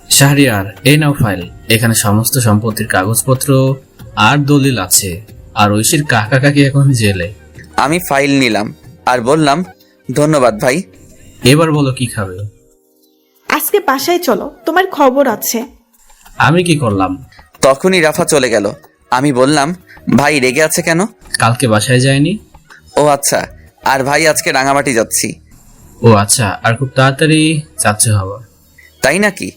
শাহরিয়ার, এই নাও ফাইল। এখানে সমস্ত সম্পত্তির কাগজপত্র আর দলিল আছে। আর ঐশীর কাকা কাকি এখন জেলে। আমি ফাইল নিলাম আর বললাম, ধন্যবাদ ভাই। এবার বলো কি খাবে? আজকে বাসায় চলো, তোমার খবর আছে। আমি কি করলাম? তখনই রাফা চলে গেল। আমি বললাম, ভাই রেগে আছে কেন? কালকে বাসায় যায়নি। ও আচ্ছা, আর ভাই আজকে রাঙামাটি যাচ্ছি। ও আচ্ছা, আর খুব তাড়াতাড়ি যাচ্ছে হবা। তাই নাকি?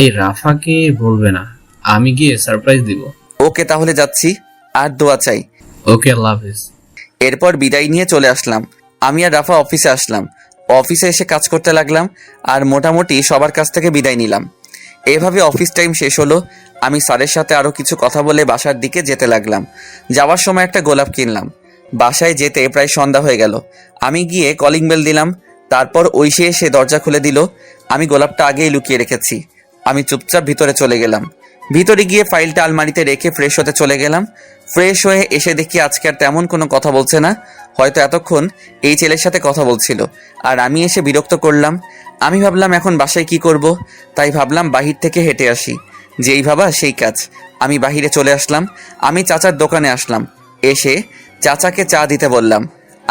এই রাফাকে বলবে না, আমি গিয়ে সারপ্রাইজ দিব। ওকে তাহলে যাচ্ছি, আর দোয়া চাই। ওকে, আল্লাহ হাফেজ। এরপর বিদায় নিয়ে চলে আসলাম। আমি আর রাফা অফিসে আসলাম। অফিসে এসে কাজ করতে লাগলাম আর মোটামুটি সবার কাছ থেকে বিদায় নিলাম। এভাবে অফিস টাইম শেষ হলো। আমি স্যারের সাথে আরও কিছু কথা বলে বাসার দিকে যেতে লাগলাম। যাওয়ার সময় একটা গোলাপ কিনলাম। বাসায় যেতে প্রায় সন্ধ্যা হয়ে গেল। আমি গিয়ে কলিং বেল দিলাম। তারপর ঐশী এসে দরজা খুলে দিল। আমি গোলাপটা আগেই লুকিয়ে রেখেছি। আমি চুপচাপ ভিতরে চলে গেলাম। ভিতরে গিয়ে ফাইলটা আলমারিতে রেখে ফ্রেশ হতে চলে গেলাম। ফ্রেশ হয়ে এসে দেখি আজকে আর তেমন কোনো কথা বলছে না। হয়তো এতক্ষণ এই ছেলের সাথে কথা বলছিল, আর আমি এসে বিরক্ত করলাম। আমি ভাবলাম এখন বাসায় কি করব, তাই ভাবলাম বাহির থেকে হেঁটে আসি। যেই ভাবা সেই কাজ। আমি বাহিরে চলে আসলাম। আমি চাচার দোকানে আসলাম। এসে চাচাকে চা দিতে বললাম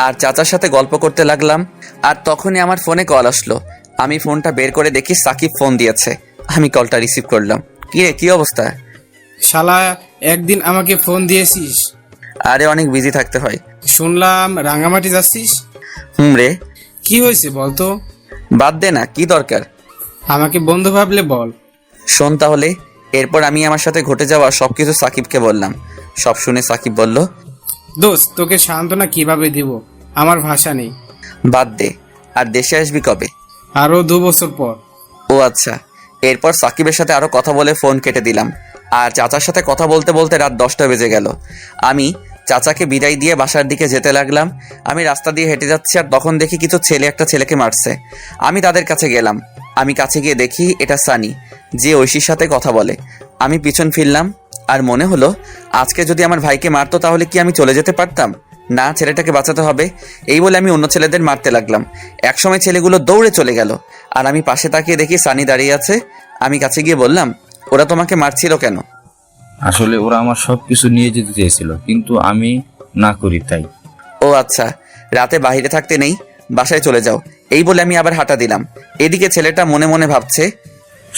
আর চাচার সাথে গল্প করতে লাগলাম। আর তখনই আমার ফোনে কল আসলো। আমি ফোনটা বের করে দেখি সাকিব ফোন দিয়েছে। আমি কলটা রিসিভ করলাম। কি রে, কি অবস্থা? শালা, একদিন আমাকে ফোন দিয়েছিস? আরে অনেক বিজি থাকতে হয়। শুনলাম রাঙামাটি যাচ্ছিস। রে, কি হয়েছে বলতো? বাদ দে না, কি দরকার? আমাকে বন্ধু ভাবলে বল। শোন তাহলে। এরপর আমি আমার সাথে ঘটে যাওয়া সবকিছু সাকিবকে বললাম। সব শুনে সাকিব বলল, দোস্ত, তোকে সান্ত্বনা কিভাবে দিব, আমার ভাষা নেই। বাদ দে। আর দেশে আসবি কবে? আরো 2 বছর পর। ও আচ্ছা। এরপর সাকিবের সাথে আরো কথা বলে ফোন কেটে দিলাম। আর চাচার সাথে কথা বলতে বলতে রাত 10টা বেজে গেল। আমি চাচাকে বিদায় দিয়ে বাসার দিকে যেতে লাগলাম। আমি রাস্তা দিয়ে হেঁটে যাচ্ছি আর তখন দেখি কিছু ছেলে একটা ছেলেকে মারছে। আমি তাদের কাছে গেলাম। আমি কাছে গিয়ে দেখি এটা সানি, যে ঐশীর সাথে কথা বলে। আমি পিছন ফিরলাম আর মনে হলো আজকে যদি আমার ভাইকে মারতো তাহলে কি আমি চলে যেতে পারতাম? না, ছেলেটাকে বাঁচাতে হবে। এই বলে আমি অন্য ছেলেদের মারতে লাগলাম। একসময় ছেলেগুলো দৌড়ে চলে গেল আর আমি পাশে তাকিয়ে দেখি সানি দাঁড়িয়ে আছে। আমি কাছে গিয়ে বললাম, ওরা তোমাকে মারছিল কেন? আসলে ওরা আমার সবকিছু নিয়ে যেতে চেয়েছিল, কিন্তু আমি না করি তাই। ও আচ্ছা, রাতে বাইরে থাকতে নেই, বাসায় চলে যাও। এই বলে আমি আবার হাঁটা দিলাম। এদিকে ছেলেটা মনে মনে ভাবছে,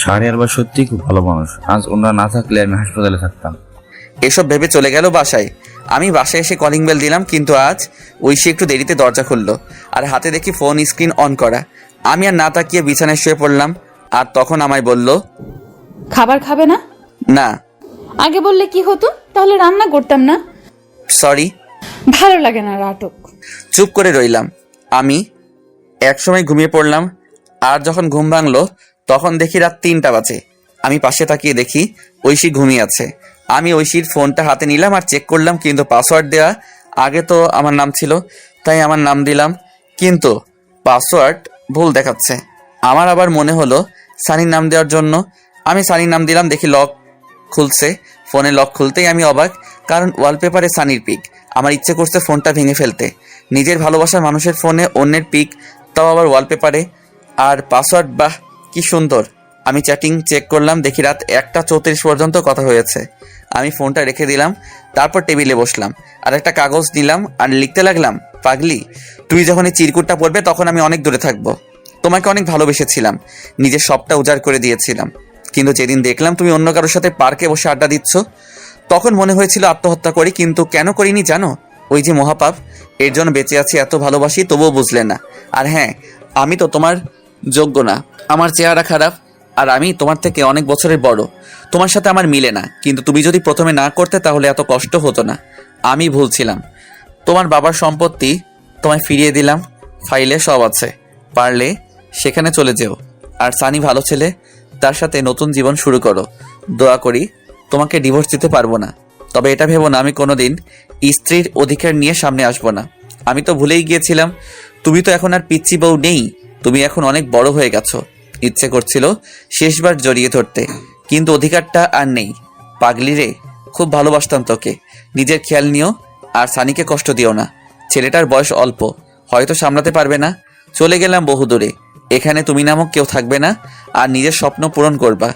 শাহরিয়ার ভাই সত্যি খুব ভালো মানুষ, আজ ওনারা না থাকলে আমি হাসপাতালে থাকতাম। এসব ভেবে চলে গেল বাসায়। আমি বাসায় এসে কলিং বেল দিলাম, কিন্তু আজ ঐশী একটু দেরিতে দরজা খুললো আর হাতে দেখি ফোন স্ক্রিন অন করা। আমি আর না তাকিয়ে বিছানায় শুয়ে পড়লাম। আর তখন আমায় বলল, খাবার খাবে না? না। আগে বললে কি হতো, তাহলে রান্না করতাম না। সরি। ভালো লাগে না নাটক। চুপ করে রইলাম। আমি একসময় ঘুমিয়ে পড়লাম। আর যখন ঘুম ভাঙলো তখন দেখি রাত 3টা বাজে। আমি পাশে তাকিয়ে দেখি ঐশী ঘুমিয়ে আছে। আমি ঐশীর ফোনটা হাতে নিলাম আর চেক করলাম, কিন্তু পাসওয়ার্ড দেওয়া আগে তো আমার নাম ছিল, তাই আমার নাম দিলাম, কিন্তু পাসওয়ার্ড ভুল দেখাচ্ছে। আমার আবার মনে হলো সানির নাম দেওয়ার জন্য। আমি সানির নাম দিলাম, দেখি লক খুলছে। ফোনে লক খুলতেই আমি অবাক, কারণ ওয়ালপেপারে সানির পিক। আমার ইচ্ছে করছে ফোনটা ভেঙে ফেলতে। নিজের ভালোবাসার মানুষের ফোনে অন্যের পিক, তাও আবার ওয়ালপেপারে। আর পাসওয়ার্ড, বাহ কি সুন্দর। আমি চ্যাটিং চেক করলাম, দেখি রাত 1:34 পর্যন্ত কথা হয়েছে। আমি ফোনটা রেখে দিলাম। তারপর টেবিলে বসলাম আর একটা কাগজ নিলাম আর লিখতে লাগলাম, পাগলি, তুই যখন এই চিরকুটটা পড়বে তখন আমি অনেক দূরে থাকবো। তোমাকে অনেক ভালোবেসেছিলাম, নিজের সবটা উজাড় করে দিয়েছিলাম, কিন্তু যেদিন দেখলাম তুমি অন্য কারোর সাথে পার্কে বসে আড্ডা দিচ্ছ, তখন মনে হয়েছিল আত্মহত্যা করি, কিন্তু কেন করিনি জানো? ওই যে মহাপাপ, এর জন্য বেঁচে আছি। এত ভালোবাসি তবুও বুঝলে না। আর হ্যাঁ, আমি তো তোমার যোগ্য না। আমার চেহারা খারাপ আর আমি তোমার থেকে অনেক বছরের বড়। তোমার সাথে আমার মিলে না, কিন্তু তুমি যদি প্রথমে না করতে তাহলে এত কষ্ট হতো না। আমি ভুলছিলাম। তোমার বাবার সম্পত্তি তোমায় ফিরিয়ে দিলাম, ফাইলে সব আছে, পারলে সেখানে চলে যেও। আর সানি ভালো ছেলে, তার সাথে নতুন জীবন শুরু করো। দোয়া করি তোমাকে ডিভোর্স দিতে পারবো না। তবে এটা ভেবো না আমি কোনোদিন স্ত্রীর অধিকার নিয়ে সামনে আসবো না। আমি তো ভুলেই গিয়েছিলাম, তুমি তো এখন আর পিচ্চি বউ নেই, তুমি এখন অনেক বড় হয়ে গেছো। ইচ্ছে করছিল শেষবার জড়িয়ে ধরতে, কিন্তু অধিকারটা আর নেই। পাগলি রে, খুব ভালোবাসতাম তোকে। নিজের খেয়াল নিও, আর সানিকে কষ্ট দিও না। ছেলেটার বয়স অল্প, হয়তো সামলাতে পারবে না। চলে গেলাম বহুদূরে, এখানে তুমি নামক কেউ থাকবে না, আর নিজের স্বপ্ন পূরণ করবা।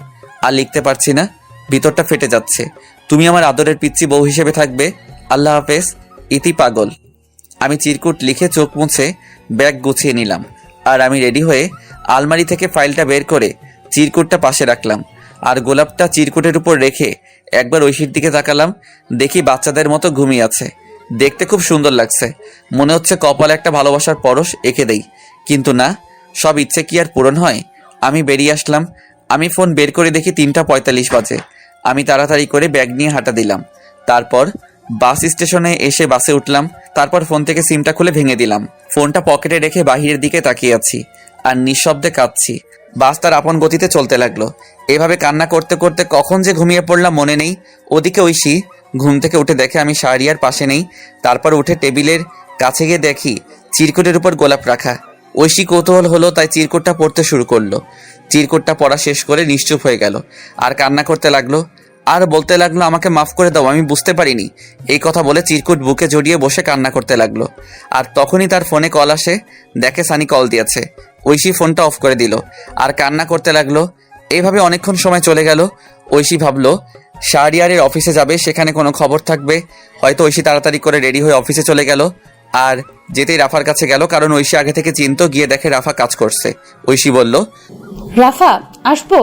আর লিখতে পারছি না, ভিতরটা ফেটে যাচ্ছে। তুমি আমার আদরের পিচ্চি বউ হিসেবে থাকবে। আল্লাহ হাফেজ, ইতি পাগল। আমি চিরকুট লিখে চোখ মুছে ব্যাগ গুছিয়ে নিলাম, আর আমি রেডি হয়ে আলমারি থেকে ফাইলটা বের করে চিরকুটটা পাশে রাখলাম, আর গোলাপটা চিরকুটের উপর রেখে একবার ঐশীর দিকে তাকালাম। দেখি বাচ্চাদের মতো ঘুমিয়ে আছে, দেখতে খুব সুন্দর লাগছে। মনে হচ্ছে কপালে একটা ভালোবাসার পরশ এঁকে দেই, কিন্তু না, সব ইচ্ছে কি আর পূরণ হয়? আমি বেরিয়ে আসলাম। আমি ফোন বের করে দেখি 3:45 বাজে। আমি তাড়াতাড়ি করে ব্যাগ নিয়ে হাঁটা দিলাম। তারপর বাস স্টেশনে এসে বাসে উঠলাম। তারপর ফোন থেকে সিমটা খুলে ভেঙে দিলাম। ফোনটা পকেটে রেখে বাহিরের দিকে তাকিয়ে আছি আর নিঃশব্দে কাঁদছি। বাস তার আপন গতিতে চলতে লাগলো। এভাবে কান্না করতে করতে কখন যে ঘুমিয়ে পড়লাম মনে নেই। ওদিকে ঐশী ঘুম থেকে উঠে দেখে আমি শাহরিয়ার পাশে নেই। তারপর উঠে টেবিলের কাছে গিয়ে দেখি চিরকুটের উপর গোলাপ রাখা। ঐশী কৌতূহল হলো, তাই চিরকুটটা পড়তে শুরু করলো। চিরকুটটা পড়া শেষ করে নিশ্চুপ হয়ে গেল আর কান্না করতে লাগলো। আর বলতে লাগলো, আমাকে মাফ করে দাও, আমি বুঝতে পারিনি। এই কথা বলে চিরকুট বুকে জড়িয়ে বসে কান্না করতে লাগলো। আর তখনই তার ফোনে কল আসে। দেখে সানি কল দিয়েছে। ঐশী ফোনটা অফ করে দিল আর কান্না করতে লাগলো। এইভাবে অনেকক্ষণ সময় চলে গেল। ঐশী ভাবলো শাহরিয়ারের অফিসে যাবে, সেখানে কোনো খবর থাকবে। হয়তো ঐশী তাড়াতাড়ি করে রেডি হয়ে অফিসে চলে গেল। আর যেতেই রাফার কাছে গেল, কারণ ঐশী আগে থেকে চিন্তা। গিয়ে দেখে রাফা কাজ করছে। ঐশী বলল, রাফা, আসবো?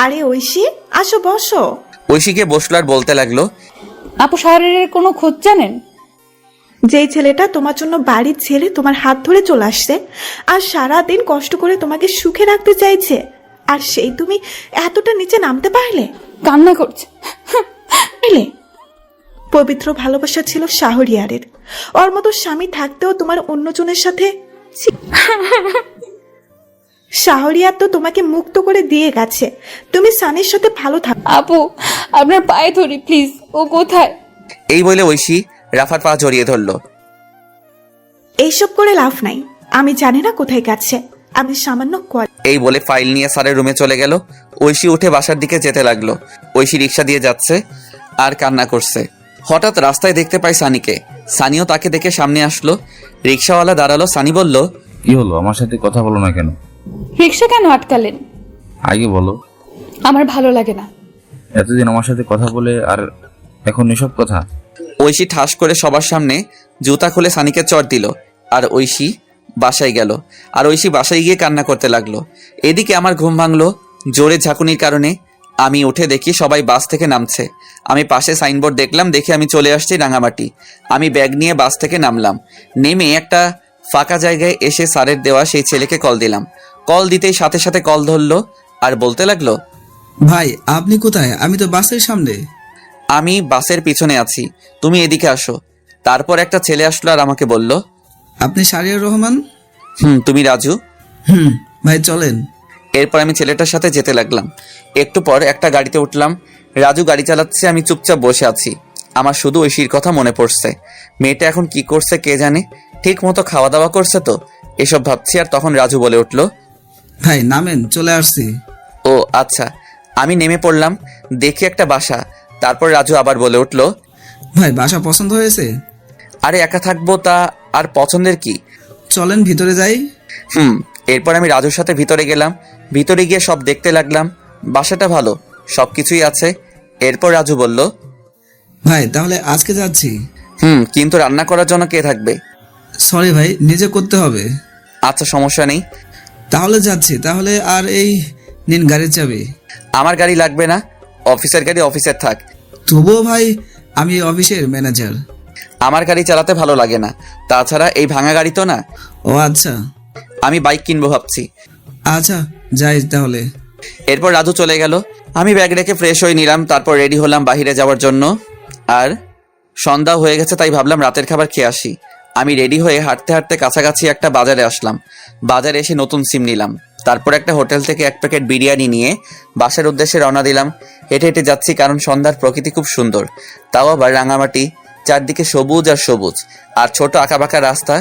আরে ঐশী, আসো বসো। ঐশীকে বসলো আর বলতে লাগলো, আপু শাহরিয়ারের কোনো খোঁজ জানেন? যেই ছেলেটা তোমার জন্য বাড়ির ছেলে তোমার হাত ধরে চলে আসছে আর সারাদিন কষ্ট করে তোমাকে সুখে রাখতে চাইছে, আর সেই তুমি এতটা নিচে নামতে পারলে? কান্না করছে। পবিত্র ভালোবাসা ছিল শাহরিয়ারের। ওর মতো স্বামী থাকতেও তোমার অন্যজনের সাথে। শাহরিয়ার তো তোমাকে মুক্ত করে দিয়ে গেছে, তুমি সানির সাথে ভালো থাকো। আপু, আপনার পায়ে ধরি প্লিজ, ও কোথায়? এই বলে ঐশী রাফার পা জড়িয়ে ধরলো। এইসব করে লাভ নাই, আমি জানি না কোথায় গেছে, আমি সামান্য এই বলে ফাইল নিয়ে স্যারের রুমে চলে গেল। ঐশী উঠে বাসার দিকে যেতে লাগলো। ঐশী রিক্সা দিয়ে যাচ্ছে আর কান্না করছে। হঠাৎ রাস্তায় দেখতে পাই সানিকে। সানিও তাকে দেখে সামনে আসলো। রিক্সাওয়ালা দাঁড়ালো। সানি বলল, কি হলো, আমার সাথে কথা বলো না কেন? রিক্সা কেন আটকালেন? আগে বলো। আমার ভালো লাগে না। এতদিন আমার সাথে কথা বলে আর এখন এসব কথা? ঐশী ঠাস করে সবার সামনে জুতা খুলে সানিকে চড় দিল। আর ঐশী বাসায় গেল। আর ঐশী বাসায় গিয়ে কান্না করতে লাগলো। এদিকে আমার ঘুম ভাঙলো জোরে ঝাঁকুনির কারণে। আমি উঠে দেখি সবাই বাস থেকে নামছে। আমি পাশে সাইনবোর্ড দেখলাম, দেখে আমি চলে আসছি রাঙামাটি। আমি ব্যাগ নিয়ে বাস থেকে নামলাম। নেমে একটা ফাঁকা জায়গায় এসে স্যারের দেওয়া সেই ছেলেকে কল দিলাম। কল দিতেই সাথে সাথে কল ধরলো আর বলতে লাগলো, ভাই আপনি কোথায়? আমি তো বাসের সামনে। আমি বাসের পিছনে আছি, তুমি এদিকে আসো। তারপর একটা ছেলে আসলো আর আমাকে বলল, আপনি শাহরিয়ার রহমান? তুমি রাজু? ভাই চলেন। এরপর আমি ছেলেটার সাথে যেতে লাগলাম। একটু পর একটা গাড়িতে উঠলাম। রাজু গাড়ি চালাচ্ছে, আমি চুপচাপ বসে আছি। আমার শুধু ঐশীর কথা মনে পড়ছে। মেয়েটা এখন কি করছে কে জানে, ঠিক মতো খাওয়া দাওয়া করছে তো, এসব ভাবছি। আর তখন রাজু বলে উঠলো, ভাই নামেন, চলে আসছি। ও আচ্ছা। আমি নেমে পড়লাম, দেখি একটা বাসা। তারপর রাজু আবার বলে উঠলো, ভাই বাসা পছন্দ হয়েছে? আরে একা থাকবো তা আর পছন্দের কি, চলেন ভিতরে যাই। এরপর আমি রাজুর সাথে ভিতরে গেলাম। ভিতরে গিয়ে সব দেখতে লাগলাম। বাসাটা ভালো, সবকিছুই আছে। এরপর রাজু বলল, ভাই তাহলে আজকে যাচ্ছি। কিন্তু রান্না করার জন্য কে থাকবে? সরি ভাই, নিজে করতে হবে। আচ্ছা সমস্যা নেই, তাহলে যাচ্ছি। তাহলে আর এই নিন গাড়ির চাবি। আমার গাড়ি লাগবে না, অফিসের গাড়ি অফিসের থাক। তবুও ভাই, আমি অফিসের ম্যানেজার। আমার গাড়ি চালাতে ভালো লাগে না, তাছাড়া এই ভাঙা গাড়ি তো না। ও আচ্ছা, আমি বাইক কিনবো ভাবছি। আচ্ছা যাই তাহলে। এরপর রাজু চলে গেল। আমি ব্যাগ রেখে ফ্রেশ হয়ে নিলাম। তারপর রেডি হলাম বাইরে যাওয়ার জন্য। আর সন্ধ্যা হয়ে গেছে, তাই ভাবলাম রাতের খাবার খেয়ে আসি। আমি রেডি হয়ে হাঁটতে হাঁটতে কাছাকাছি একটা বাজারে আসলাম। বাজারে এসে নতুন সিম নিলাম। তারপর একটা হোটেল থেকে 1 প্যাকেট বিরিয়ানি নিয়ে বাসার উদ্দেশ্যে রওনা দিলাম। হেঁটে হেঁটে যাচ্ছি কারণ সন্ধ্যার প্রকৃতি খুব সুন্দর, তাও আবার রাঙামাটি, চারদিকে সবুজ আর সবুজ, আর ছোট আঁকাবাঁকা রাস্তা,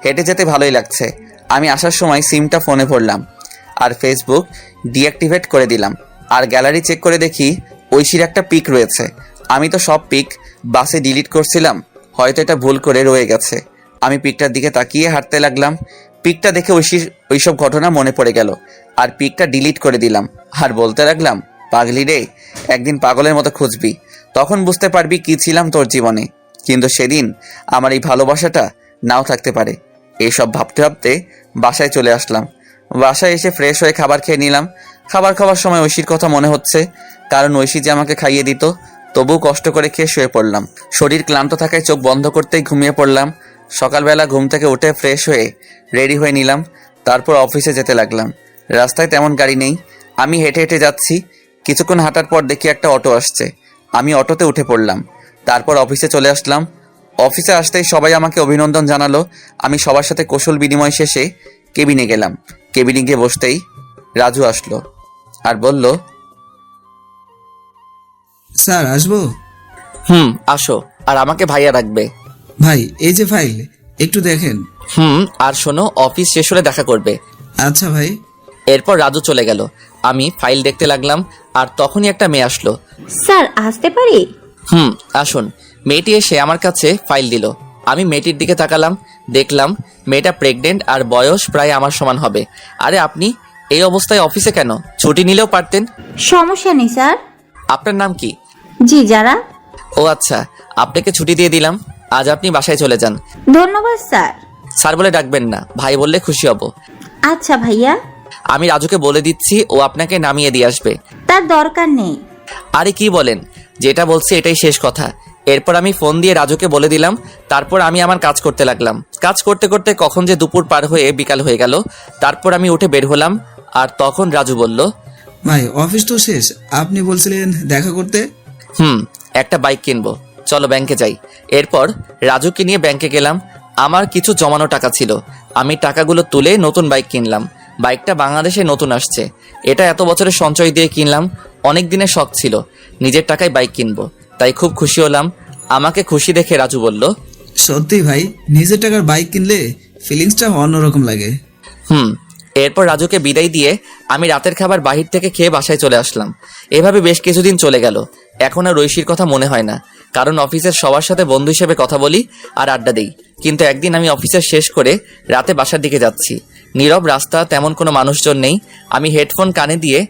হেঁটে যেতে ভালোই লাগছে। আমি আসার সময় সিমটা ফোনে ভরলাম আর ফেসবুক ডিঅ্যাক্টিভেট করে দিলাম, আর গ্যালারি চেক করে দেখি ঐশীর একটা পিক রয়েছে। আমি তো সব পিক বাসে ডিলিট করছিলাম, হয়তো এটা ভুল করে রয়ে গেছে। আমি পিকটার দিকে তাকিয়ে হাঁটতে লাগলাম। পিকটা দেখে ঐশীর ওইসব ঘটনা মনে পড়ে গেল, আর পিকটা ডিলিট করে দিলাম। আর বলতে লাগলাম, পাগলি রে, একদিন পাগলের মতো খুঁজবি, তখন বুঝতে পারবি কি ছিলাম তোর জীবনে। কিন্তু সেদিন আমার এই ভালোবাসাটা নাও থাকতে পারে। এইসব ভাবতে ভাবতে বাসায় চলে আসলাম। বাসায় এসে ফ্রেশ হয়ে খাবার খেয়ে নিলাম। খাবার খাওয়ার সময় ঐশীর কথা মনে হচ্ছে, কারণ ঐশী যে আমাকে খাইয়ে দিত। তবুও কষ্ট করে খেয়ে শুয়ে পড়লাম। শরীর ক্লান্ত থাকায় চোখ বন্ধ করতেই ঘুমিয়ে পড়লাম। সকালবেলা ঘুম থেকে উঠে ফ্রেশ হয়ে রেডি হয়ে নিলাম, তারপর অফিসে যেতে লাগলাম। রাস্তায় তেমন গাড়ি নেই, আমি হেঁটে হেঁটে যাচ্ছি। কিছুক্ষণ হাঁটার পর দেখি একটা অটো আসছে, আমি অটোতে উঠে পড়লাম। তারপর অফিসে চলে আসলাম। অফিসে আসতেই সবাই আমাকে অভিনন্দন জানালো। আমি সবার সাথে কৌশল বিনিময় শেষে কেবিনে গেলাম। কেবিনে গিয়ে বসতেই রাজু আসলো আর বলল, স্যার আসবো? আসো, আর আমাকে ভাইয়া রাখবে। ভাই এই যে ফাইল, একটু দেখেন। আর শোনো, অফিস শেষ হলে দেখা করবে। আচ্ছা ভাই। এরপর রাজু চলে গেল। আমি ফাইল দেখতে লাগলাম, আর তখনই একটা মেয়ে আসলো। স্যার আসতে পারি? আসুন। মেয়েটি এসে আমার কাছে ফাইল দিল। আমি মেয়েটির দিকে তাকালাম, দেখলাম মেয়েটা প্রেগনেন্ট আর বয়স প্রায় আমার সমান হবে। আরে আপনি এই অবস্থায় অফিসে কেন? ছুটি নিলেও পারতেন। সমস্যা নেই স্যার। আপনার নাম কি? জি যারা। ও আচ্ছা, আপনাকে ছুটি দিয়ে দিলাম, আজ আপনি বাসায় চলে যান। ধন্যবাদ স্যার। স্যার বলে ডাকবেন না, ভাই বললে খুশি হব। আচ্ছা ভাইয়া। আমি রাজুকে বলে দিচ্ছি, ও আপনাকে নামিয়ে দিয়ে আসবে। তার দরকার নেই। আরে কি বলেন, যেটা বলছি এটাই শেষ কথা। এরপর আমি ফোন দিয়ে রাজুকে বলে দিলাম। তারপর আমি আমার কাজ করতে লাগলাম। কাজ করতে করতে কখন যে দুপুর পার হয়ে বিকাল হয়ে গেল। তারপর আমি উঠে বের হলাম, আর তখন রাজু বলল, ভাই অফিস তো শেষ, আপনি বলছিলেন দেখা করতে। একটা বাইক কিনবো, চলো ব্যাংকে যাই। এরপর রাজুকে নিয়ে ব্যাংকে গেলাম। আমার কিছু জমানো টাকা ছিল, আমি টাকাগুলো তুলে নতুন বাইক কিনলাম। বাইকটা বাংলাদেশে নতুন আসছে, এটা এত বছরের সঞ্চয় দিয়ে কিনলাম। অনেক দিনের শখ ছিল নিজের টাকায় বাইক কিনবো, তাই খুব খুশি হলাম। আমাকে খুশি দেখে রাজু বলল, সত্যি ভাই, নিজের টাকার বাইক কিনলে ফিলিংসটা অন্যরকম লাগে। এরপর রাজুকে বিদায় দিয়ে আমি রাতের খাবার বাহির থেকে খেয়ে বাসায় চলে আসলাম। এভাবে বেশ কিছুদিন চলে গেল। এখন আর ঐশীর কথা মনে হয় না, কারণ অফিসের সবার সাথে বন্ধু হিসেবে কথা বলি আর আড্ডা দিই। কিন্তু একদিন আমি অফিসের শেষ করে রাতে বাসার দিকে যাচ্ছি। নীরব রাস্তা, তেমন কোনো মানুষজন নেই। আমি হেডফোন কানে দিয়ে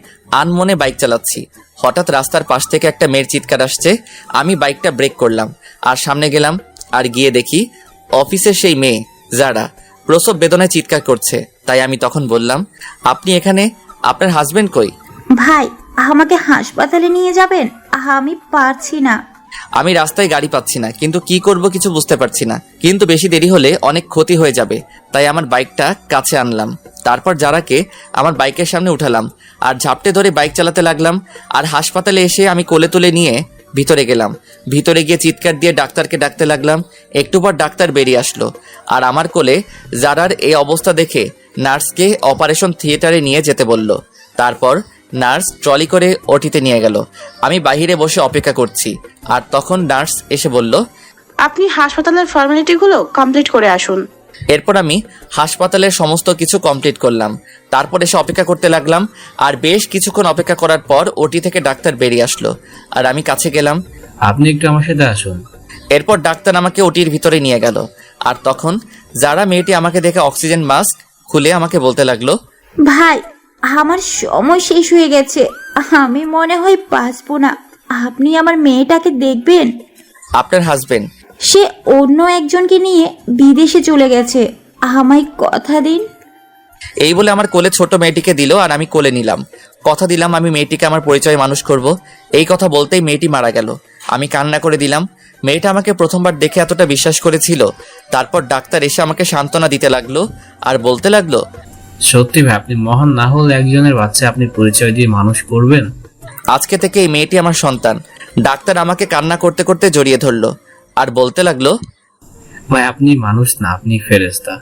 আনমনে বাইক চালাচ্ছি। হঠাৎ রাস্তার পাশ থেকে একটা মেয়ের চিৎকার আসছে। আমি বাইকটা ব্রেক করলাম আর সামনে গেলাম, আর গিয়ে দেখি অফিসের সেই মেয়ে যারা প্রসব বেদনায় চিৎকার করছে। তাই আমি তখন বললাম, আপনি এখানে? আপনার হাজবেন্ড কই? ভাই আমাকে হাসপাতালে নিয়ে যাবেন, আমি পারছি না। আমি রাস্তায় গাড়ি পাচ্ছি না, কিন্তু কি করব কিছু বুঝতে পারছি না। কিন্তু বেশি দেরি হলে অনেক ক্ষতি হয়ে যাবে, তাই আমার বাইকটা কাছে আনলাম। তারপর যারাকে আমার বাইকের সামনে উঠালাম আর ঝাপটে ধরে বাইক চালাতে লাগলাম। আর হাসপাতালে এসে আমি কোলে তুলে নিয়ে ভিতরে গেলাম। ভিতরে গিয়ে চিৎকার দিয়ে ডাক্তারকে ডাকতে লাগলাম। একটু পর ডাক্তার বেরিয়ে আসলো, আর আমার কোলে যারার এই অবস্থা দেখে নার্সকে অপারেশন থিয়েটারে নিয়ে যেতে বলল। তারপর নার্স ট্রলি করে ওটিতে নিয়ে গেল। আমি বাইরে বসে অপেক্ষা করছি, আর তখন নার্স এসে বলল, আপনি হাসপাতালের ফর্মালিটিগুলো কমপ্লিট করে আসুন। এরপর আমি হাসপাতালের সমস্ত কিছু কমপ্লিট করলাম। তারপর এসে অপেক্ষা করতে লাগলাম, আর বেশ কিছুক্ষণ অপেক্ষা করার পর ওটি থেকে ডাক্তার বেরিয়ে আসলো, আর আমি কাছে গেলাম। আপনি একটু আমার সাথে আসুন। এরপর ডাক্তার আমাকে ওটির ভিতরে নিয়ে গেল, আর তখন যারা মেয়েটি আমাকে দেখে অক্সিজেন মাস্ক খুলে আমাকে বলতে লাগলো, ভাই আমার সময় শেষ হয়ে গেছে, আমি মনে হয় বাঁচবো না। আপনি আমার মেয়েটাকে দেখবেন। আপনার হাজবেন্ড? সে অন্য একজনকে নিয়ে বিদেশে চলে গেছে, আমায় কথা দিন। এই বলে আমার কোলে ছোট মেয়েটিকে দিল, আর আমি কোলে নিলাম। কথা দিলাম আমি মেয়েটিকে আমার পরিচয় মানুষ করব। এই কথা বলতেই মেয়েটি মারা গেল। আমি কান্না করে দিলাম। মেয়েটা আমাকে প্রথমবার দেখে এতটা বিশ্বাস করেছিল। তারপর ডাক্তার এসে আমাকে সান্ত্বনা দিতে লাগলো আর বলতে লাগলো, সত্যি ভাই, আপনি মহান না হলে একজনের বাচ্চা আপনি পরিচয় দিয়ে মানুষ করবেন। আজকে থেকে এই মেয়েটি আমার সন্তান। ডাক্তার আমাকে কান্না করতে করতে জড়িয়ে ধরলো আর বলতে লাগলো, ভাই আপনি মানুষ না, আপনি ফেরেশতা।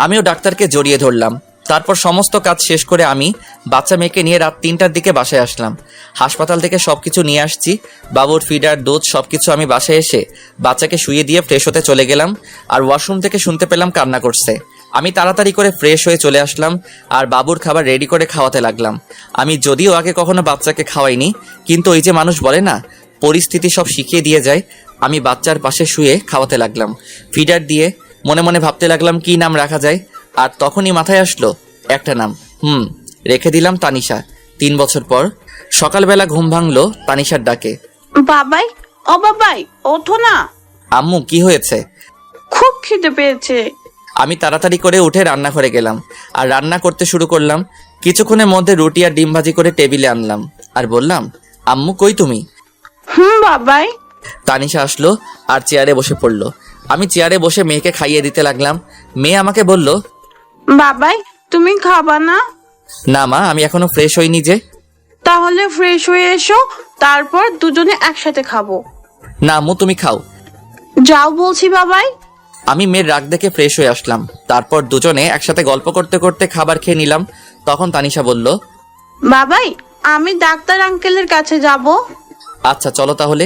আমিও ডাক্তারকে জড়িয়ে ধরলাম। তারপর সমস্ত কাজ শেষ করে আমি বাচ্চা মেয়েকে নিয়ে রাত 3টার দিকে বাসায় আসলাম। হাসপাতাল থেকে সবকিছু নিয়ে আসছি, বাবুর ফিডার, দুধ সবকিছু। আমি বাসায় এসে বাচ্চাকে শুয়ে দিয়ে ফ্রেশ হতে চলে গেলাম, আর ওয়াশরুম থেকে শুনতে পেলাম কান্না করছে। আমি তাড়াতাড়ি করে ফ্রেশ হয়ে চলে আসলাম আর বাবুর খাবার রেডি করে খাওয়াতে লাগলাম। আমি যদিও আগে কখনো বাচ্চাকে খাওয়াইনি, কিন্তু ওই যে মানুষ বলে না, পরিস্থিতি সব শিখিয়ে দিয়ে যায়। আমি বাচ্চার পাশে শুয়ে খাওয়াতে লাগলাম, ফিডার দিয়ে। মনে মনে ভাবতে লাগলাম কি নাম রাখা যায়, আর তখনই মাথায় আসলো একটা নাম। রেখে দিলাম তানিশা। 3 বছর পর সকালবেলা ঘুম ভাঙলো তানিশার ডাকে। বাবাই, ও বাবাই, ওঠো না। আম্মু, কি হয়েছে? খুব খিদে পেয়েছে। আমি তাড়াতাড়ি করে উঠে রান্নাঘরে গেলাম আর রান্না করতে শুরু করলাম। কিছুক্ষণের মধ্যে রুটি আর ডিম ভাজি করে টেবিলে আনলাম আর বললাম, আম্মু কই তুমি? বাবাই। তানিশা আসলো আর চেয়ারে বসে পড়লো। আমি চেয়ারে বসে মেয়েকে খাইয়ে দিতে লাগলাম। মেয়ে আমাকে বলল, বাবাই, তুমি খাবা না? না মা, আমি এখনো ফ্রেশ হইনি যে। তাহলে ফ্রেশ হয়ে এসো, তারপর দুজনে একসাথে খাবো। না আম্মু, তুমি খাও। যাও বলছি বাবাই। আমি মেয়ের রাগ দেখে ফ্রেশ হয়ে আসলাম। তারপর দুজনে একসাথে গল্প করতে করতে খাবার খেয়ে নিলাম। তখন তানিশা বলল, বাবাই, আমি ডাক্তার আঙ্কেলের কাছে যাব। আচ্ছা চলো তাহলে।